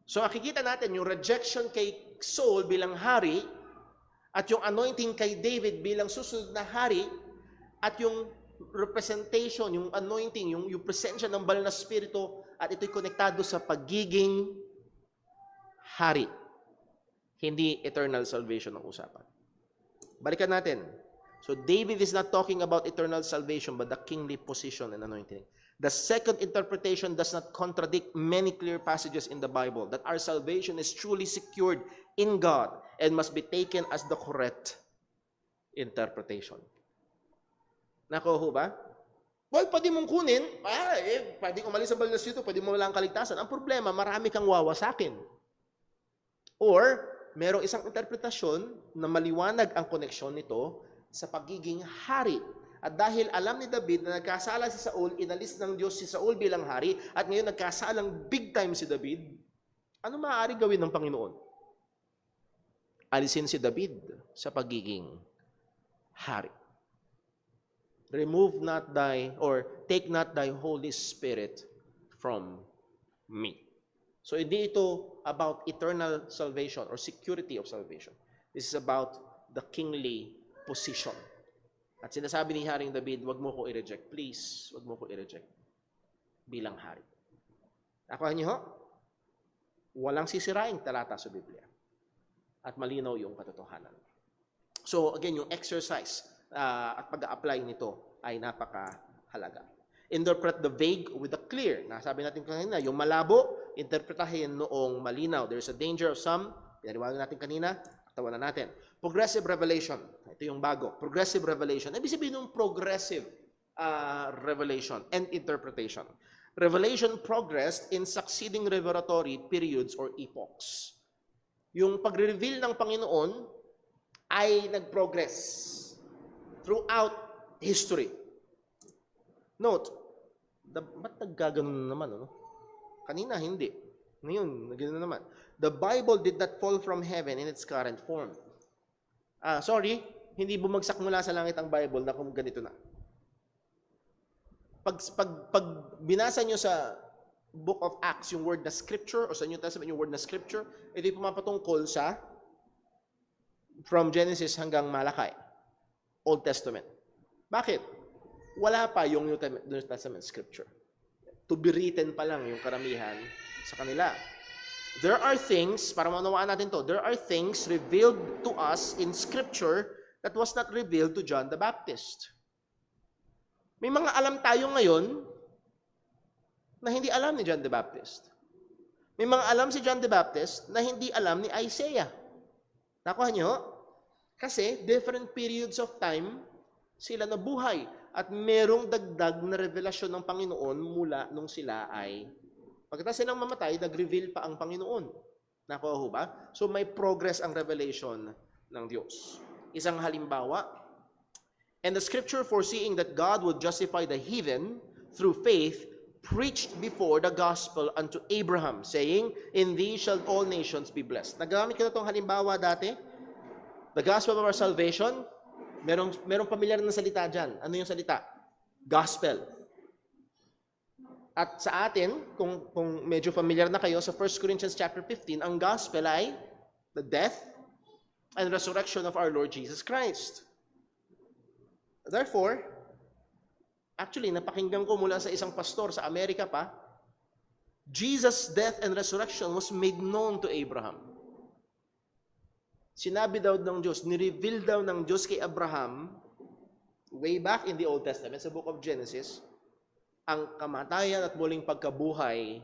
So makikita natin yung rejection kay Saul bilang hari, at yung anointing kay David bilang susunod na hari, at yung representation, yung anointing, yung presensya ng banal na Espiritu, at ito'y konektado sa pagiging hari. Hindi eternal salvation ang usapan. Balikan natin. So David is not talking about eternal salvation, but the kingly position and anointing. The second interpretation does not contradict many clear passages in the Bible, that our salvation is truly secured in God and must be taken as the correct interpretation. Nakuha ba? Well, pwede mong kunin, pwede umalis sa banal na Espiritu, pwede mo wala ang kaligtasan. Ang problema, marami kang wawasakin. Or, merong isang interpretasyon na maliwanag ang koneksyon nito sa pagiging hari. At dahil alam ni David na nagkasala si Saul, inalis ng Diyos si Saul bilang hari, at ngayon nagkasalang big time si David, ano maaari gawin ng Panginoon? Alisin si David sa pagiging hari. Remove not thy, or take not thy Holy Spirit from me. So hindi ito about eternal salvation or security of salvation. This is about the kingly position. At sinasabi ni Haring David, wag mo ko i-reject. Please, wag mo ko i-reject bilang hari. Nakuha niyo ho? Walang sisiraing talata sa Biblia. At malinaw yung katotohanan. So again, yung exercise at pag-a-apply nito ay napakahalaga. Interpret the vague with the clear. Nasabi natin kanina, yung malabo, interpretahin noong malinaw. There's a danger of some, pinaliwanag natin kanina, tawanan natin. Progressive revelation. Ito yung bago. Progressive revelation. Ibig sabihin ng progressive revelation and interpretation. Revelation progressed in succeeding revelatory periods or epochs. Yung pagre-reveal ng Panginoon ay nag-progress throughout history. Note, ba't naggaganon naman, ano? Kanina, hindi. Ngayon, ganoon na naman. The Bible did not fall from heaven in its current form. Sorry, hindi bumagsak mula sa langit ang Bible na kung ganito na. Pag binasa nyo sa Book of Acts yung word na scripture, o sa New Testament yung word na scripture, ito yung pumapatungkol sa from Genesis hanggang Malakay, Old Testament. Bakit? Wala pa yung New Testament scripture. To be written pa lang yung karamihan sa kanila. There are things, para maunawaan natin to, there are things revealed to us in scripture that was not revealed to John the Baptist. May mga alam tayo ngayon na hindi alam ni John the Baptist. May mga alam si John the Baptist na hindi alam ni Isaiah. Nakuha nyo? Kasi different periods of time sila nabuhay at merong dagdag na revelasyon ng Panginoon mula nung sila ay pagkatapos silang mamatay, nag-reveal pa ang Panginoon. Nakuha ho ba? So may progress ang revelation ng Diyos. Isang halimbawa, and the scripture foreseeing that God would justify the heathen through faith preached before the gospel unto Abraham, saying, in thee shall all nations be blessed. Nagamit ko na itong halimbawa dati. The gospel of our salvation, merong pamilyar na salita dyan. Ano yung salita? Gospel. At sa atin, kung medyo familiar na kayo, sa 1 Corinthians chapter 15, ang gospel ay the death and resurrection of our Lord Jesus Christ. Therefore, actually, napakinggan ko mula sa isang pastor sa Amerika pa, Jesus' death and resurrection was made known to Abraham. Sinabi daw ng Diyos, nireveal daw ng Diyos kay Abraham, way back in the Old Testament, sa book of Genesis, ang kamatayan at muling pagkabuhay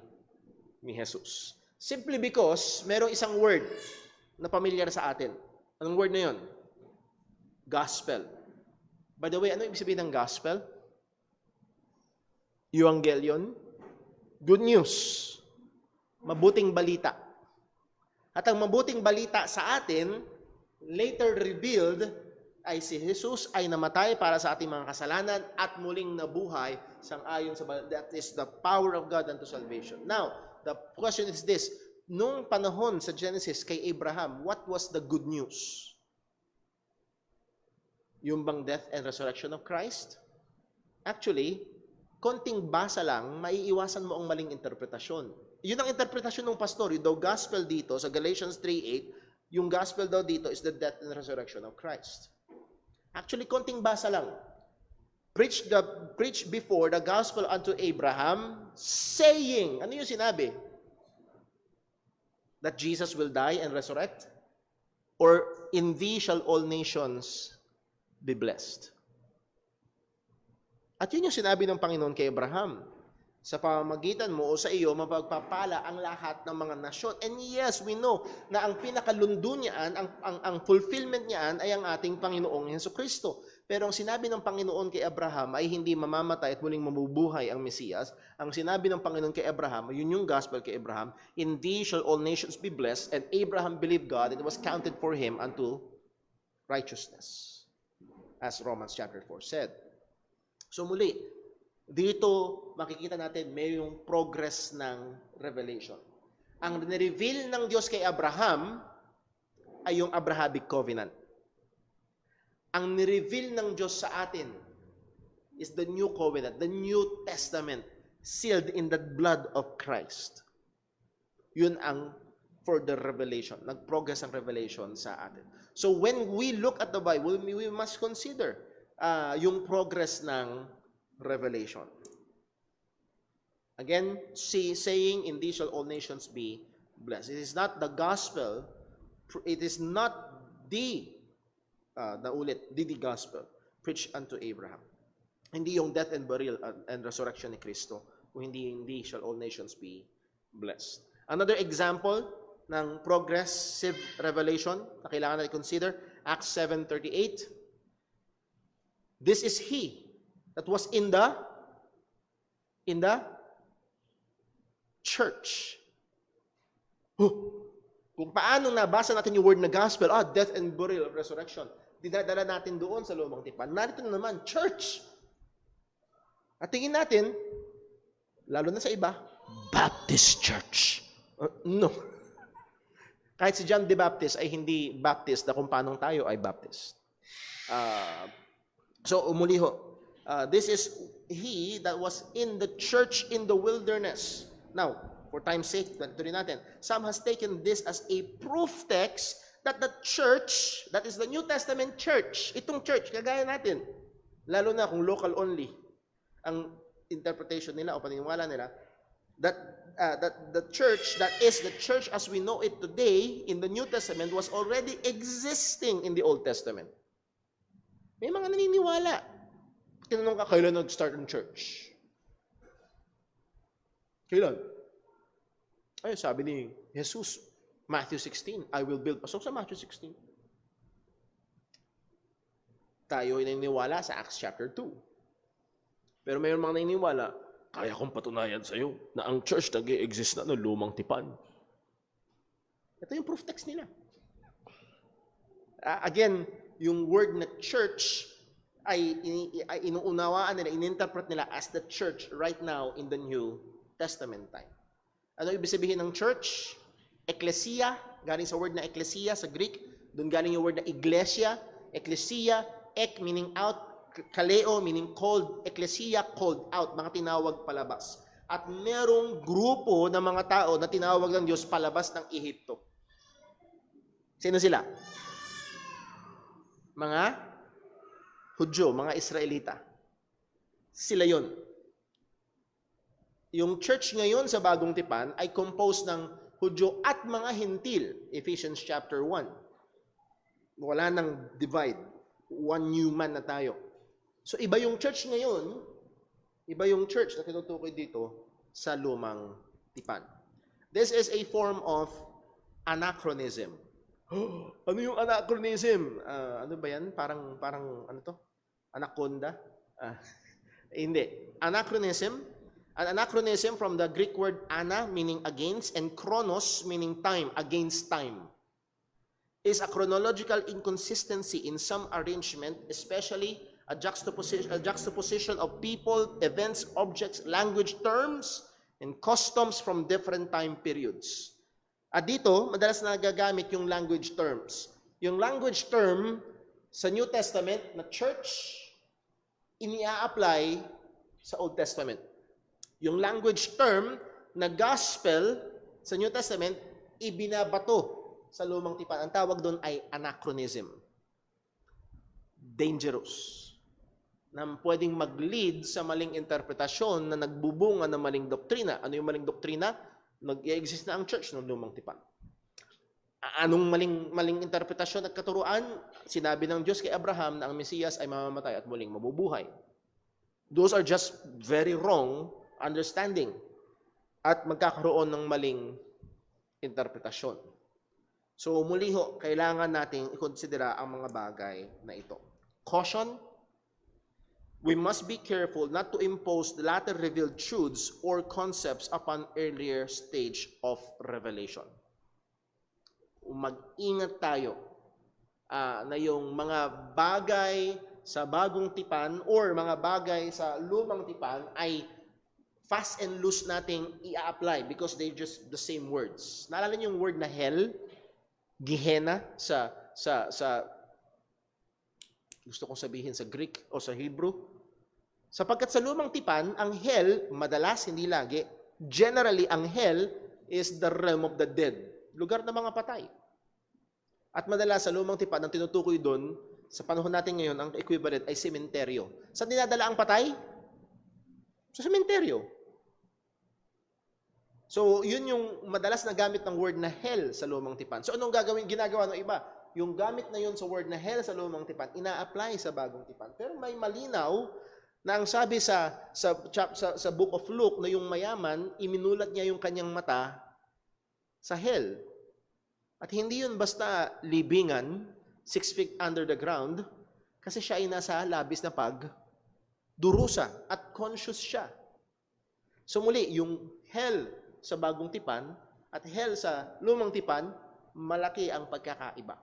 ni Jesus. Simply because, merong isang word na pamilyar sa atin. Anong word na yun? Gospel. By the way, ano ibig sabihin ng gospel? Evangelion, good news, mabuting balita. At ang mabuting balita sa atin, later revealed, ay si Jesus ay namatay para sa ating mga kasalanan at muling nabuhay sang-ayon sa that is the power of God unto salvation. Now, the question is this, nung panahon sa Genesis kay Abraham, what was the good news? Yung bang death and resurrection of Christ? Actually, konting basa lang, maiiwasan mo ang maling interpretasyon. Yun ang interpretasyon ng pastor. Yung daw gospel dito, sa Galatians 3:8, yung gospel daw dito is the death and resurrection of Christ. Actually, konting basa lang. Preach before the gospel unto Abraham, saying, ano yung sinabi? That Jesus will die and resurrect? Or, in thee shall all nations be blessed? At yun yung sinabi ng Panginoon kay Abraham. Sa pamamagitan mo o sa iyo, mapagpapala ang lahat ng mga nasyon. And yes, we know na ang pinakalundo niyan, ang fulfillment niyan ay ang ating Panginoong Jesucristo. Pero ang sinabi ng Panginoon kay Abraham ay hindi mamamatay at muling mabubuhay ang Mesiyas. Ang sinabi ng Panginoon kay Abraham, yun yung gospel kay Abraham, in thee shall all nations be blessed, and Abraham believed God, and it was counted for him unto righteousness. As Romans chapter 4 said. So muli, dito makikita natin may yung progress ng revelation. Ang nireveal ng Diyos kay Abraham ay yung Abrahamic covenant. Ang nireveal ng Diyos sa atin is the new covenant, the New Testament, sealed in the blood of Christ. Yun ang further revelation. Nag-progress ang revelation sa atin. So when we look at the Bible, we must consider yung progress ng revelation. Again, saying, in thee shall all nations be blessed. It is not the gospel, it is not the gospel preached unto Abraham. Hindi yung death and burial and resurrection ni Kristo, kung hindi, in thee shall all nations be blessed. Another example ng progressive revelation na kailangan natin consider, Acts 7:38. This is he that was in the church. Kung paano nabasa natin yung word na gospel, death and burial of resurrection, dinadala natin doon sa lumang tipan. Narito na naman, church. At tingin natin, lalo na sa iba, Baptist Church. No. Kahit si John the Baptist ay hindi Baptist na kung paanong tayo ay Baptist. So, muli ho, this is he that was in the church in the wilderness. Now, for time's sake, tuloy natin. Some has taken this as a proof text that the church, that is the New Testament church, itong church, kagaya natin, lalo na kung local only, ang interpretation nila o paniniwala nila, that the church, that is the church as we know it today in the New Testament, was already existing in the Old Testament. May mga naniniwala. Tinanong ka, kailan nag-start ang church? Kailan? Ay, sabi ni Jesus, Matthew 16, I will build. Pasok sa Matthew 16. Tayo ay naniniwala sa Acts chapter 2. Pero mayroon mga naniniwala, kaya kong patunayan sa iyo na ang church nag-i-exist na noong lumang tipan. Ito yung proof text nila. Again, yung word na church ay inuunawaan nila, ininterpret nila as the church right now in the New Testament time. Ano ibig sabihin ng church? Ecclesia, galing sa word na ecclesia sa Greek, doon galing yung word na iglesia, ecclesia, ek meaning out, kaleo meaning called, ecclesia called out, mga tinawag palabas. At merong grupo ng mga tao na tinawag ng Diyos palabas ng Ehipto. Sino sila? Mga Hudyo, mga Israelita. Sila yon. Yung church ngayon sa Bagong Tipan ay composed ng Hudyo at mga Hintil. Ephesians chapter 1. Wala nang divide. One new man na tayo. So iba yung church ngayon, iba yung church na tinutukoy dito sa Lumang Tipan. This is a form of anachronism. Ano yung anachronism? Ano ba yan? Parang ano to? Anaconda? Hindi. Anachronism. An anachronism from the Greek word ana, meaning against, and chronos, meaning time, against time, is a chronological inconsistency in some arrangement, especially a juxtaposition of people, events, objects, language, terms, and customs from different time periods. At dito, madalas na nagagamit yung language terms. Yung language term sa New Testament na church, ini-apply sa Old Testament. Yung language term na gospel sa New Testament, ibinabato sa Lumang Tipan. Ang tawag doon ay anachronism. Dangerous. Na pwedeng mag-lead sa maling interpretasyon na nagbubunga ng maling doktrina. Ano yung maling doktrina? Nag-i-exist na ang church ng Lumang Tipan. Anong maling interpretasyon at katuruan? Sinabi ng Diyos kay Abraham na ang Mesiyas ay mamamatay at muling mabubuhay. Those are just very wrong understanding at magkakaroon ng maling interpretasyon. So muli ho, kailangan nating ikonsidera ang mga bagay na ito. Caution, we must be careful not to impose the latter revealed truths or concepts upon earlier stage of revelation. Mag-ingat tayo na yung mga bagay sa Bagong Tipan or mga bagay sa Lumang Tipan ay fast and loose nating i-apply because they're just the same words. Naalala niyo yung word na hell, Gehenna sa gusto kong sabihin sa Greek o sa Hebrew. Sapagkat sa Lumang Tipan, ang hell, madalas, hindi lagi, generally, ang hell is the realm of the dead. Lugar ng mga patay. At madalas sa Lumang Tipan, ang tinutukoy doon, sa panahon natin ngayon, ang equivalent ay sementeryo. Saan dinadala ang patay? Sa sementeryo. So, yun yung madalas na gamit ng word na hell sa Lumang Tipan. So, anong ginagawa ng iba? Yung gamit na yun sa word na hell sa Lumang Tipan, ina-apply sa Bagong Tipan. Pero may malinaw na ang sabi sa Book of Luke na yung mayaman, iminulat niya yung kanyang mata sa hell. At hindi yun basta libingan, 6 feet under the ground, kasi siya ay nasa labis na pagdurusa at conscious siya. So muli, yung hell sa Bagong Tipan at hell sa Lumang Tipan, malaki ang pagkakaiba.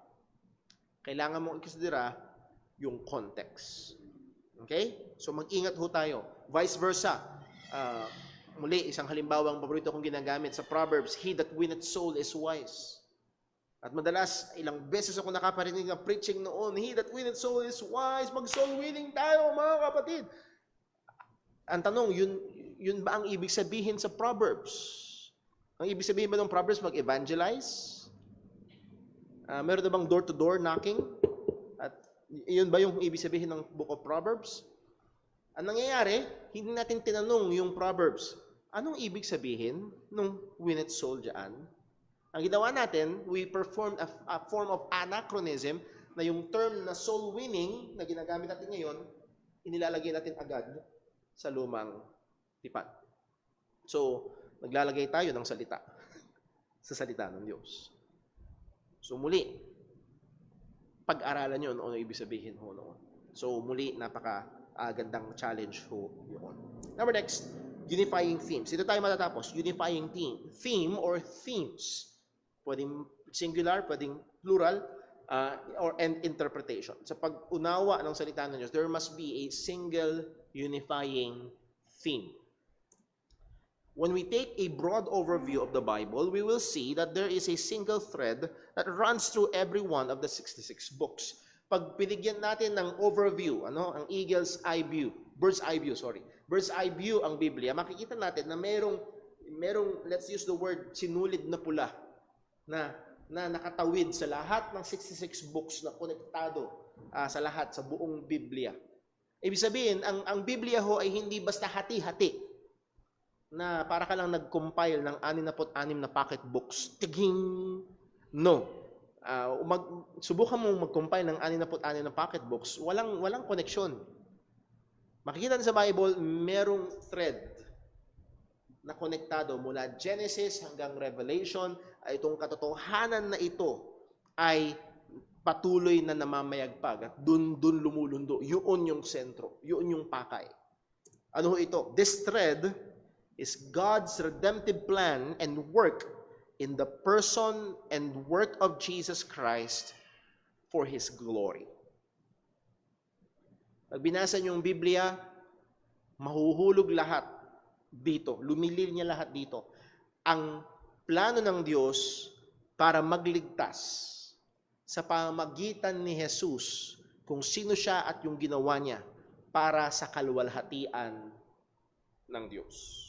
Kailangan mong ikonsidera yung context. Okay? So mag-ingat ho tayo. Vice versa. Muli, isang halimbawang paborito kong ginagamit sa Proverbs, he that winneth soul is wise. At madalas, ilang beses ako nakaparinig ng preaching noon, he that winneth soul is wise. Mag-soul winning tayo, mga kapatid. Ang tanong, yun ba ang ibig sabihin sa Proverbs? Ang ibig sabihin ba ng Proverbs mag-evangelize? Meron na bang door-to-door knocking? At yun ba yung ibig sabihin ng Book of Proverbs? Ang nangyayari, hindi natin tinanong yung Proverbs, anong ibig sabihin nung winneth soul dyan? Ang ginawa natin, we performed a form of anachronism na yung term na soul winning na ginagamit natin ngayon, inilalagay natin agad sa lumang tipan. So, naglalagay tayo ng salita sa salita ng Diyos. So, muli, pag-aralan nyo ano ibig sabihin ho noon. So, muli, napaka-gandang challenge ho yun. Number next, unifying themes. Ito tayo matatapos. Unifying theme or themes. Pwedeng singular, pwedeng plural, and interpretation. Sa pag-unawa ng salita ng Diyos, there must be a single unifying theme. When we take a broad overview of the Bible, we will see that there is a single thread that runs through every one of the 66 books. Pag binigyan natin ng overview, ang bird's eye view ang Biblia, makikita natin na merong let's use the word sinulid na pula na nakatawid sa lahat ng 66 books na konektado sa lahat sa buong Biblia. Ibig sabihin, ang Biblia ho ay hindi basta hati-hati na para ka lang nag-compile ng 66 na pocket books. Tiging! No. Subukan mo mag-compile ng 66 na pocket books, walang koneksyon. Makikita sa Bible, merong thread na konektado mula Genesis hanggang Revelation, ay itong katotohanan na ito ay patuloy na namamayagpag at dun lumulundo. Yun yung sentro. Yun yung pakay. Ano ho ito? This thread is God's redemptive plan and work in the person and work of Jesus Christ for His glory. Pag binasa niyo yung Biblia, mahuhulog lahat dito. Lumilil niya lahat dito. Ang plano ng Diyos para magligtas sa pamamagitan ni Jesus kung sino siya at yung ginawa niya para sa kaluwalhatian ng Diyos.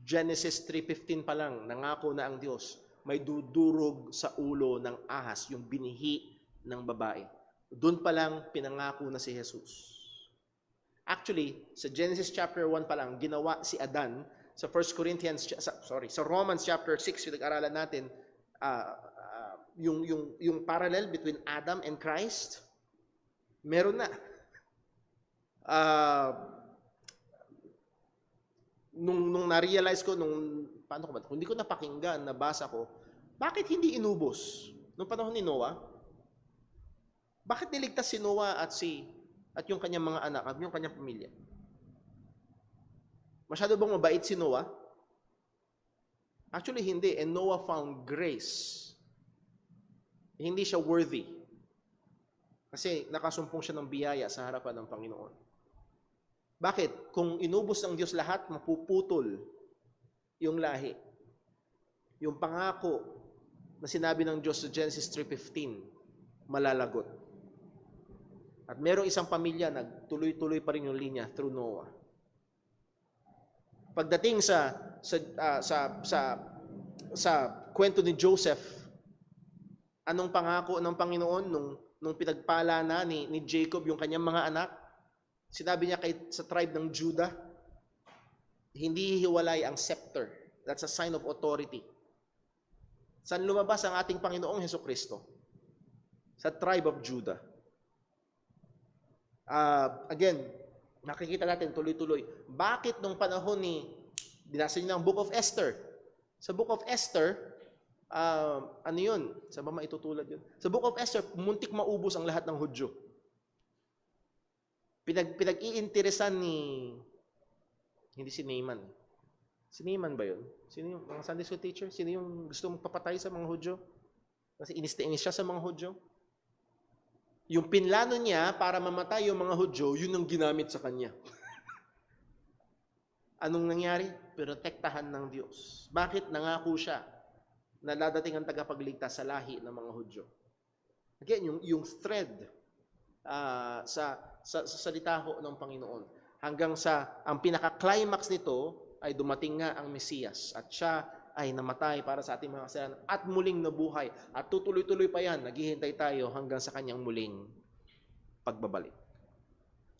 Genesis 3:15 pa lang, nangako na ang Diyos, may dudurog sa ulo ng ahas, yung binihi ng babae. Doon pa lang pinangako na si Jesus. Actually, sa Genesis chapter 1 pa lang, ginawa si Adan sa sa Romans chapter 6, yung nag-aralan natin, yung parallel between Adam and Christ, meron na. Nung na-realize ko, kung hindi ko napakinggan, nabasa ko, bakit hindi inubos? Nung panahon ni Noah, bakit niligtas si Noah at yung kanyang mga anak at yung kanyang pamilya? Masyado bang mabait si Noah? Actually, hindi. And Noah found grace. Hindi siya worthy. Kasi nakasumpong siya ng biyaya sa harapan ng Panginoon. Bakit? Kung inubos ng Diyos lahat, mapuputol yung lahi. Yung pangako na sinabi ng Diyos sa Genesis 3:15, malalagot. At merong isang pamilya, nagtuloy-tuloy pa rin yung linya through Noah. Pagdating sa kwento ni Joseph, anong pangako ng Panginoon nung pinagpala na ni Jacob yung kanyang mga anak? Sinabi niya sa tribe ng Judah, hindi hiwalay ang scepter. That's a sign of authority. Saan lumabas ang ating Panginoong Hesukristo? Sa tribe of Judah. Again, nakikita natin tuloy-tuloy. Bakit nung panahon binasa niyo ng Book of Esther? Sa Book of Esther, ano yun? Sa ba maitutulad yun? Sa Book of Esther, muntik maubos ang lahat ng Hudyo. Pinag-iinteresan hindi si Naaman. Si Naaman ba yun? Sino yung mga Sunday school teacher? Sino yung gusto magpapatay sa mga Hudyo? Kasi inis siya sa mga Hudyo. Yung pinlano niya para mamatay yung mga Hudyo, yun ang ginamit sa kanya. Anong nangyari? Protektahan ng Diyos. Bakit? Nangako siya na dadating ang tagapagligtas sa lahi ng mga Hudyo. Again, yung thread sa salita ho ng Panginoon. Hanggang sa ang pinaka-climax nito ay dumating nga ang Mesiyas at siya ay namatay para sa ating mga kasalanan at muling nabuhay. At tutuloy-tuloy pa yan, naghihintay tayo hanggang sa kanyang muling pagbabalik.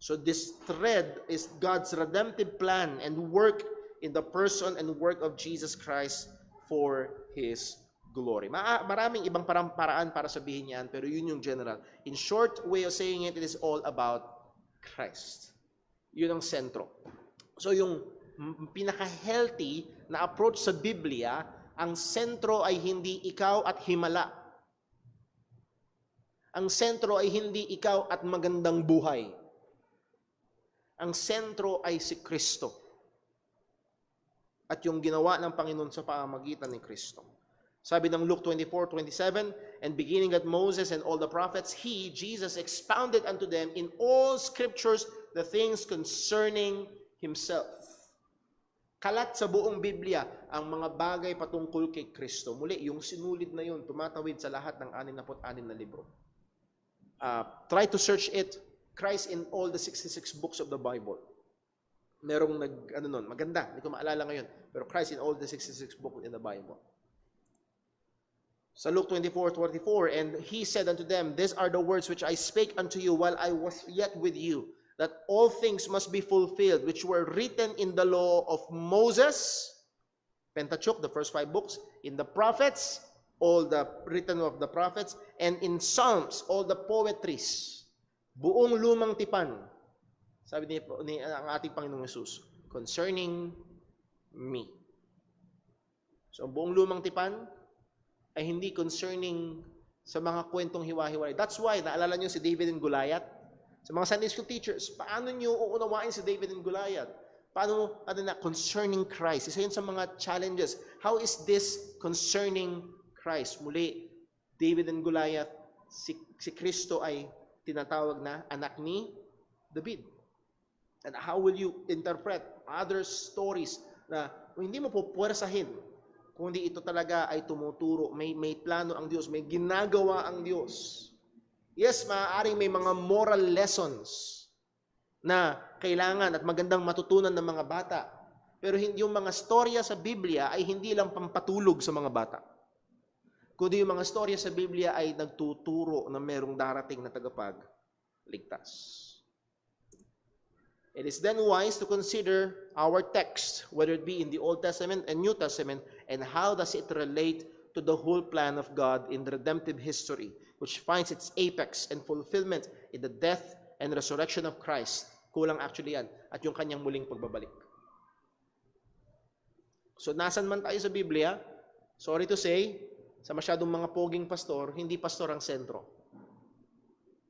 So this thread is God's redemptive plan and work in the person and work of Jesus Christ for His glory. Maraming ibang paraan para sabihin yan, pero yun yung general. In short way of saying it, it is all about Christ. Yun ang sentro. So yung pinaka-healthy na approach sa Biblia, ang sentro ay hindi ikaw at himala. Ang sentro ay hindi ikaw at magandang buhay. Ang sentro ay si Kristo. At yung ginawa ng Panginoon sa pamamagitan ni Kristo. Sabi ng Luke 24:27, and beginning at Moses and all the prophets, He, Jesus, expounded unto them in all scriptures the things concerning Himself. Kalat sa buong Biblia ang mga bagay patungkol kay Kristo. Muli, yung sinulid na yun, tumatawid sa lahat ng 66 na libro. Try to search it, Christ in all the 66 books of the Bible. Merong maganda, hindi ko maalala ngayon, pero Christ in all the 66 books in the Bible. Sa Luke 24:44, and He said unto them, these are the words which I spake unto you while I was yet with you, that all things must be fulfilled, which were written in the law of Moses, Pentateuch, the first 5 books, in the prophets, all the written of the prophets, and in Psalms, all the poetries, buong lumang tipan, sabi ni ang ating Panginoong Hesus, concerning me. So, buong lumang tipan ay hindi concerning sa mga kwentong hiwa-hiwalay. That's why, naalala nyo si David and Goliath? Sa mga Sunday school teachers, paano nyo uunawain si David and Goliath? Paano, concerning Christ? Isa yun sa mga challenges. How is this concerning Christ? Muli, David and Goliath, si Kristo ay tinatawag na anak ni David. And how will you interpret other stories na hindi mo pupuwersahin, kundi ito talaga ay tumuturo, may plano ang Diyos, may ginagawa ang Diyos. Yes, maaaring may mga moral lessons na kailangan at magandang matutunan ng mga bata. Pero hindi yung mga storya sa Biblia ay hindi lang pampatulog sa mga bata. Kundi yung mga storya sa Biblia ay nagtuturo na merong darating na tagapagligtas. It is then wise to consider our text, whether it be in the Old Testament and New Testament, and how does it relate to the whole plan of God in the redemptive history, which finds its apex and fulfillment in the death and resurrection of Christ. Kulang actually yan. At yung kanyang muling pagbabalik. So, nasan man tayo sa Biblia, sorry to say, sa masyadong mga poging pastor, hindi pastor ang sentro.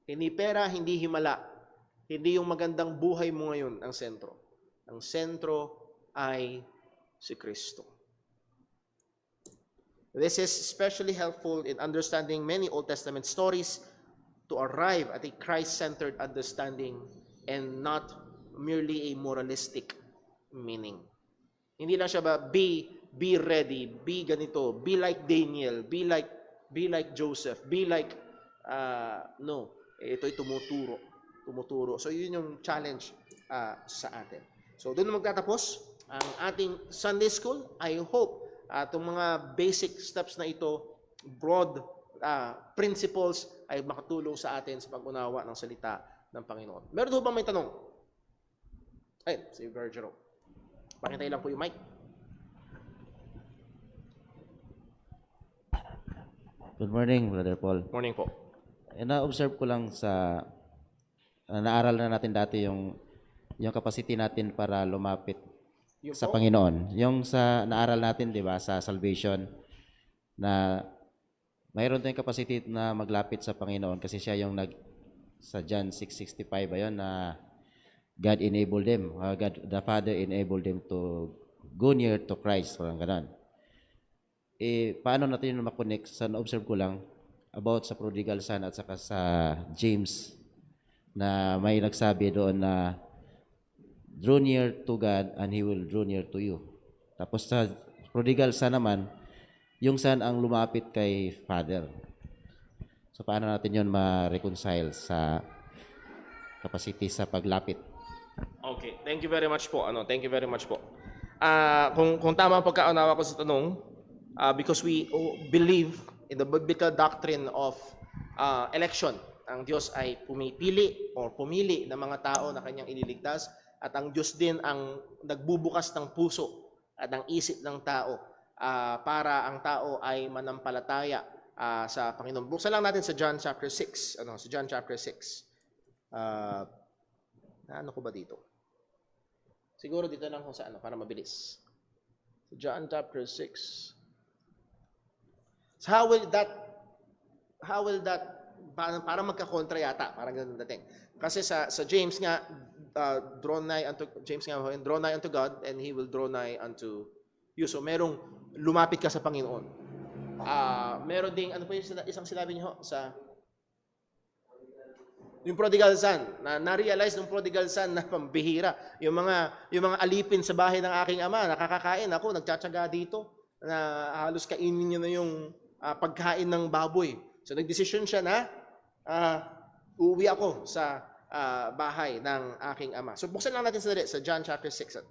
Hindi pera, hindi himala. Hindi yung magandang buhay mo ngayon ang sentro. Ang sentro ay si Kristo. This is especially helpful in understanding many Old Testament stories to arrive at a Christ-centered understanding and not merely a moralistic meaning. Hindi lang siya be ready, be ganito, be like Daniel, be like Joseph, be like no, ito'y tumuturo. So yun yung challenge sa atin. So doon magtatapos ang ating Sunday School. I hope itong mga basic steps na ito, broad principles ay makatulong sa atin sa pag-unawa ng salita ng Panginoon. Meron ho bang may tanong? Ay, si Virgil. Pakintay lang po yung mic. Good morning, Brother Paul. Morning po. Na-observe ko lang sa naaral na natin dati yung capacity natin para lumapit Yung sa po? Panginoon. Yung sa naaral natin, 'di ba, sa salvation na mayroon tayong capacity na maglapit sa Panginoon kasi siya yung sa John 6:65 ayon na God enabled them, God the Father enabled them to go near to Christ, parang gano'n. Paano natin yun makonect? Sa na-observe ko lang about sa prodigal son at saka sa James na may nagsabi doon na draw near to God and He will draw near to you. Tapos sa prodigal son naman, yung son ang lumapit kay Father. So paano natin yon ma-reconcile sa capacity sa paglapit? Okay, thank you very much po. Thank you very much po. Kung tama ang pagkaunawa ko sa tanong, because we believe in the biblical doctrine of election. Ang Diyos ay pumipili or pumili ng mga tao na kanyang ililigtas, at ang Diyos din ang nagbubukas ng puso at ng isip ng tao para ang tao ay manampalataya sa Panginoon. Buksan lang natin sa John chapter 6. Sa John chapter 6. Ano ko ba dito? Siguro dito lang kung saan para mabilis. John chapter 6. So how will that para magkakontra yata, parang ganun dating. Kasi sa James nga draw nigh unto God and He will draw nigh unto you. So merong lumapit ka sa Panginoon. Meron ding ano pa yung isang sinabi niyo sa yung prodigal son, na-realize ng prodigal son na pambihira. Yung mga alipin sa bahay ng aking ama, nakakakain ako, nagtsatsaga dito, na halos kainin niya na yung pagkain ng baboy. So nagdesisyon siya na uuwi ako sa bahay ng aking ama. So buksan lang natin sa John chapter 6. At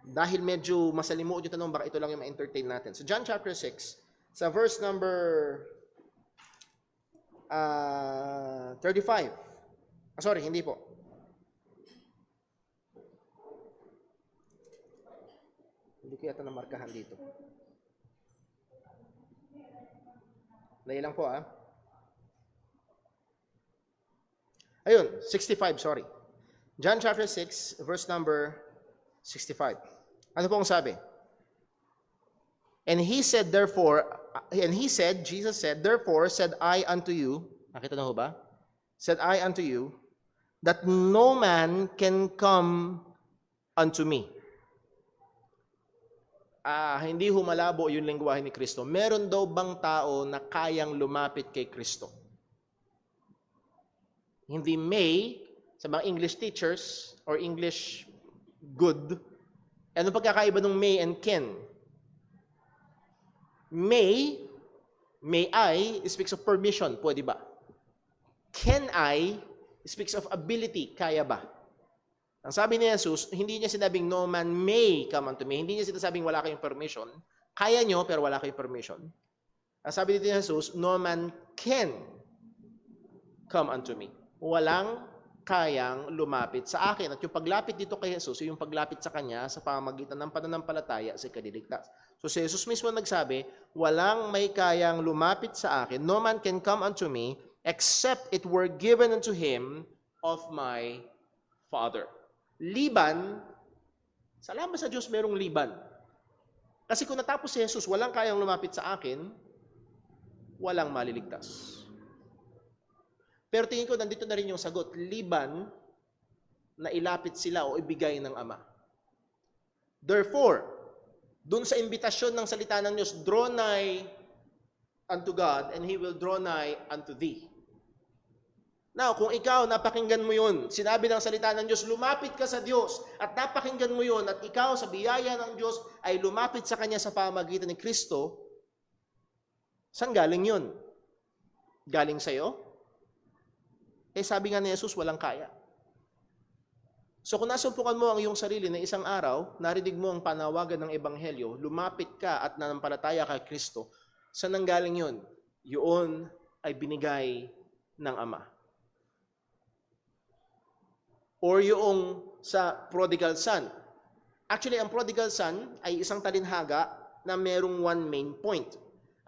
dahil medyo masalimuot yung tanong, baka ito lang yung ma-entertain natin. So John chapter 6, sa verse number 35. Sorry, hindi po. Hindi ko yata namarkahan dito. Dahil lang po Ayun, 65, sorry. John chapter 6, verse number 65. Ano po ang sabi? Jesus said, therefore said I unto you, nakita na ho ba? Said I unto you, that no man can come unto me. Hindi humalabo yung lengguwahe ni Kristo. Meron daw bang tao na kayang lumapit kay Kristo? Hindi may, sa mga English teachers or English good, ano pagkakaiba ng may and can? May I speaks of permission, pwede ba? Can I speaks of ability, kaya ba? Ang sabi ni Jesus, hindi niya sinabing no man may come unto me. Hindi niya sinasabing wala kayong permission. Kaya nyo, pero wala kayong permission. Ang sabi dito ni Jesus, no man can come unto me. Walang kayang lumapit sa akin. At yung paglapit dito kay Jesus, yung paglapit sa Kanya sa pamamagitan ng pananampalataya sa kadiligtas. So si Jesus mismo nagsabi, walang may kayang lumapit sa akin. No man can come unto me except it were given unto him of my Father. Liban, salamat sa Diyos merong liban. Kasi kung natapos si Jesus, walang kayang lumapit sa akin, walang maliligtas. Pero tingin ko, nandito na rin yung sagot, liban na ilapit sila o ibigay ng Ama. Therefore, dun sa imbitasyon ng salita ng Diyos, draw nigh unto God and He will draw nigh unto thee. Now, kung ikaw, napakinggan mo yun, sinabi ng salita ng Diyos, lumapit ka sa Diyos, at napakinggan mo yun, at ikaw sa biyaya ng Diyos ay lumapit sa Kanya sa pamamagitan ni Kristo, saan galing yun? Galing sa'yo? Sabi nga ni Jesus, walang kaya. So kung nasumpukan mo ang iyong sarili na isang araw, narinig mo ang panawagan ng Ebanghelyo, lumapit ka at nanampalataya kay Kristo, saan nanggaling yun? Yun ay binigay ng Ama. Or yung sa prodigal son. Actually, ang prodigal son ay isang talinhaga na merong one main point.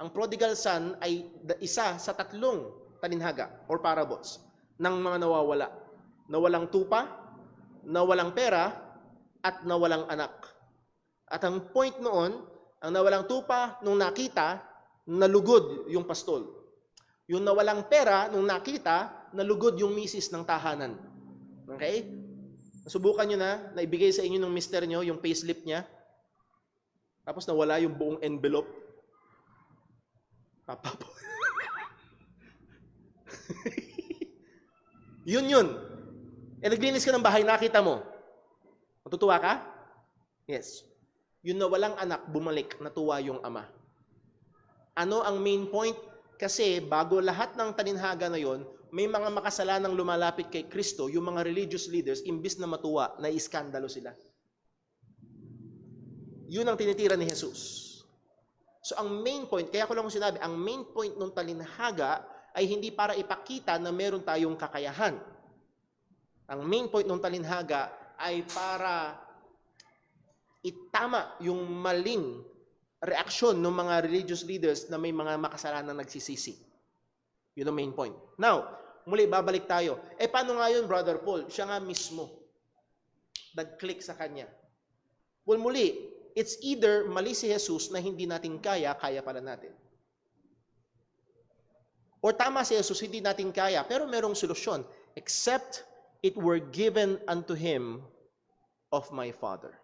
Ang prodigal son ay isa sa tatlong talinhaga or parables ng mga nawawala. Nawalang tupa, nawalang pera, at nawalang anak. At ang point noon, ang nawalang tupa, nung nakita, nalugod yung pastol. Yung nawalang pera, nung nakita, nalugod yung misis ng tahanan. Okay? Nasubukan nyo na ibigay sa inyo ng mister nyo yung payslip niya. Tapos nawala yung buong envelope. Papapo. Yun. Naglinis ka ng bahay, nakita mo. Matutuwa ka? Yes. Yung nawalang anak, bumalik, natuwa yung ama. Ano ang main point? Kasi bago lahat ng talinhaga na yon, may mga makasalanang lumalapit kay Kristo, yung mga religious leaders, imbis na matuwa, naiskandalo sila. Yun ang tinitira ni Jesus. So ang main point, kaya ko lang sinabi, ang main point ng talinhaga ay hindi para ipakita na meron tayong kakayahan. Ang main point ng talinhaga ay para itama yung maling reaksyon ng mga religious leaders na may mga makasalanan nagsisisi. Yun ang main point. Now, muli babalik tayo. Paano nga yun, Brother Paul? Siya nga mismo nag-click sa kanya. Well, muli, it's either mali si Jesus na hindi natin kaya pala natin. Or tama si Jesus, hindi natin kaya, pero merong solusyon. Except it were given unto him of my Father.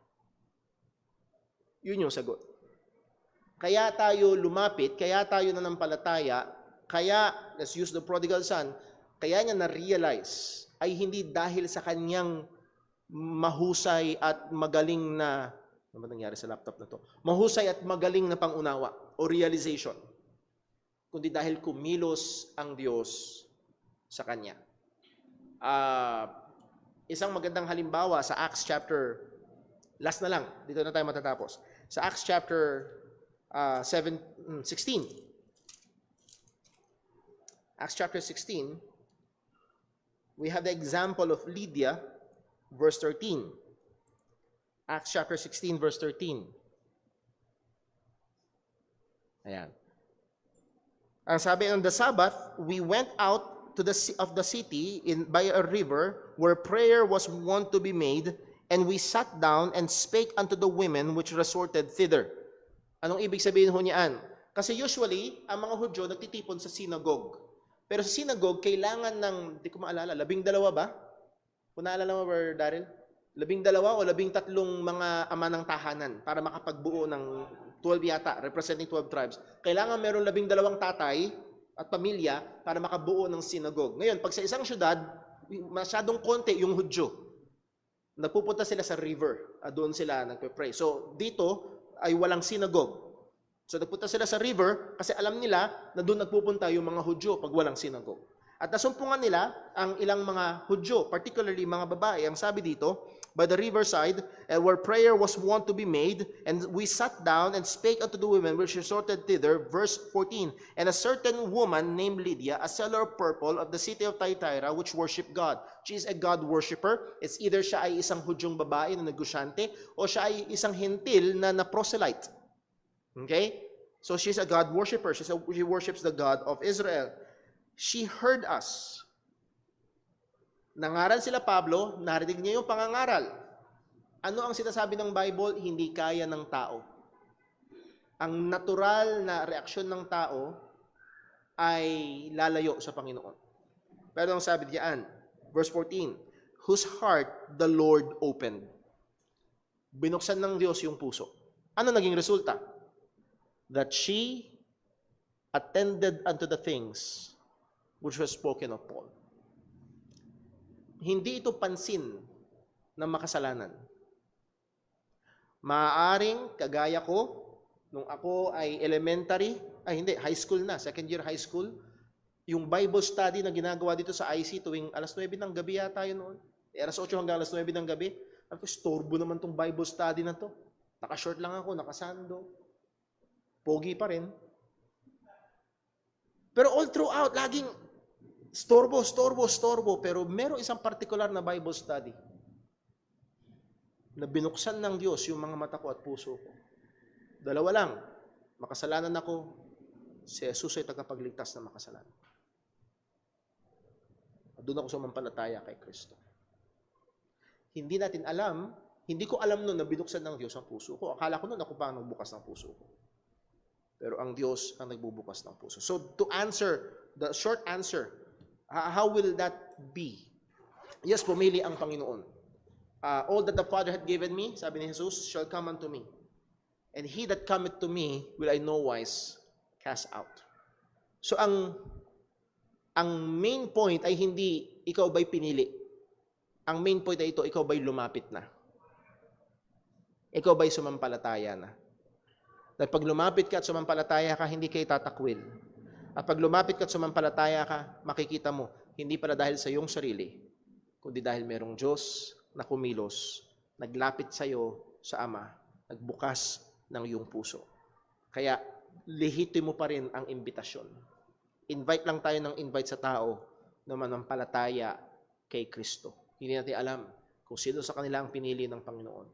Yun yung sagot. Kaya tayo lumapit, kaya tayo nanampalataya, kaya, let's use the prodigal son, kaya niya na-realize ay hindi dahil sa kanyang mahusay at magaling na, ano ba nangyari sa laptop na to? Mahusay at magaling na pangunawa o realization, kundi dahil kumilos ang Diyos sa kanya. Isang magandang halimbawa sa Acts chapter, last na lang, dito na tayo matatapos. Sa Acts chapter 16. Acts chapter 16, we have the example of Lydia, verse 13. Acts chapter 16, verse 13. Ayan. Ang sabi, on the Sabbath, we went out to the city by a river where prayer was wont to be made, and we sat down and spake unto the women which resorted thither. Anong ibig sabihin ho niyan? Kasi usually, ang mga Hudyo nagtitipon sa synagogue. Pero sa synagogue, kailangan ng, di ko maalala, 12 ba? Kung naalala mo, Brother Daryl? 12 o 13 mga ama ng tahanan para makapagbuo ng 12 yata, representing 12 tribes. Kailangan meron 12 tatay at pamilya para makabuo ng synagogue. Ngayon, pag sa isang syudad, masyadong konti yung Hudyo. Nagpupunta sila sa river. Doon sila nagpe-pray. So, dito ay walang synagogue. So, nagpunta sila sa river kasi alam nila na doon nagpupunta yung mga Hudyo pag walang synagogue. At nasumpungan nila ang ilang mga Hudyo, particularly mga babae. Ang sabi dito, by the riverside, where prayer was wont to be made, and we sat down and spake unto the women which resorted thither, verse 14. And a certain woman named Lydia, a seller of purple of the city of Thyatira, which worshiped God. She is a God worshipper. It's either siya ay isang Hudyong babae na negosyante, o siya ay isang hentil na proselyte. Okay? So she's a God worshipper. She worships the God of Israel. She heard us. Nangaral sila Pablo, narinig niya yung pangangaral. Ano ang sinasabi ng Bible? Hindi kaya ng tao. Ang natural na reaksyon ng tao ay lalayo sa Panginoon. Pero ang sabi diyan, verse 14, whose heart the Lord opened. Binuksan ng Diyos yung puso. Ano naging resulta? That she attended unto the things which was spoken of Paul. Hindi ito pansin ng makasalanan. Maaaring, kagaya ko, nung ako ay elementary, high school na, second year high school, yung Bible study na ginagawa dito sa IC tuwing alas 9 ng gabi yata yun noon. Alas 8 hanggang alas 9 ng gabi. Ako, storbo naman tong Bible study na to. Naka-short lang ako, nakasando. Pogi pa rin. Pero all throughout, laging storbo. Pero merong isang particular na Bible study na binuksan ng Diyos yung mga mata ko at puso ko. Dalawa lang. Makasalanan ako, si Jesus ay tagapagligtas na makasalanan. At doon ako sumampalataya kay Kristo. Hindi natin alam, hindi ko alam noon na binuksan ng Diyos ang puso ko. Akala ko noon ako pa ang nagbukas ng puso ko. Pero ang Diyos ang nagbubukas ng puso. So to answer, the short answer, how will that be? Yes, pumili ang Panginoon. All that the Father had given me, sabi ni Jesus, shall come unto me. And he that cometh to me will I no wise cast out. So ang main point ay hindi ikaw ba'y pinili. Ang main point ay ito, ikaw ba'y lumapit na. Ikaw ba'y sumampalataya na? Dahil pag lumapit ka at sumampalataya ka, hindi kayo tatakwil. At pag lumapit ka at sumampalataya ka, makikita mo, hindi pala dahil sa iyong sarili, kundi dahil merong Diyos na kumilos, naglapit sa iyo sa Ama, nagbukas ng iyong puso. Kaya, lehitimo pa rin ang imbitasyon. Invite lang tayo ng invite sa tao na manampalataya kay Kristo. Hindi natin alam kung sino sa kanila ang pinili ng Panginoon.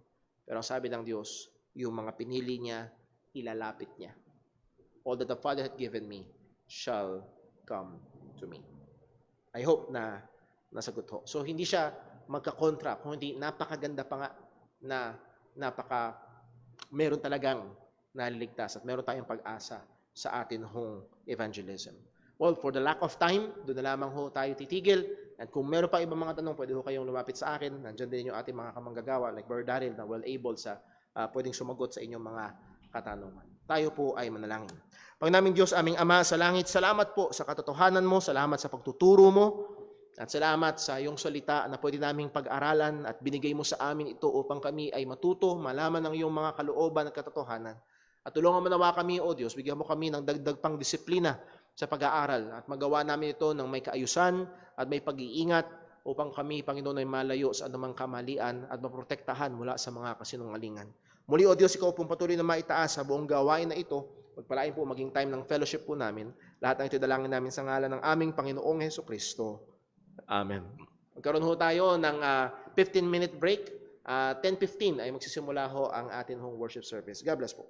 Pero ang sabi ng Diyos, yung mga pinili niya, ilalapit niya. All that the Father hath given me shall come to me. I hope na nasagot ho. So hindi siya magkakontra, kundi napakaganda pa nga na meron talagang naliligtas at meron tayong pag-asa sa atin hong evangelism. Well, for the lack of time, doon na lamang ho tayo titigil. At kung meron pa ibang mga tanong, pwede ho kayong lumapit sa akin. Nandiyan din yung ating mga kamanggagawa like Brother Daryl na well able sa pwedeng sumagot sa inyong mga katanungan. Tayo po ay manalangin. Panginoon Diyos, aming Ama sa langit, salamat po sa katotohanan mo, salamat sa pagtuturo mo, at salamat sa iyong salita na pwede naming pag-aralan at binigay mo sa amin ito upang kami ay matuto, malaman ng iyong mga kalooban at katotohanan. At tulungan mo nawa kami, O Diyos, bigyan mo kami ng dagdag pang disiplina sa pag-aaral at magawa namin ito ng may kaayusan at may pag-iingat upang kami, Panginoon, ay malayo sa anumang kamalian at maprotektahan mula sa mga kasinungalingan. Muli, O Diyos, ikaw pong patuloy na maitaas sa buong gawain na ito. Pagpalain po maging time ng fellowship po namin. Lahat ng ito dalangin namin sa ngalan ng aming Panginoong Hesukristo. Amen. Magkaroon ho tayo ng 15-minute break. 10:15 ay magsisimula ho ang atin hong worship service. God bless po.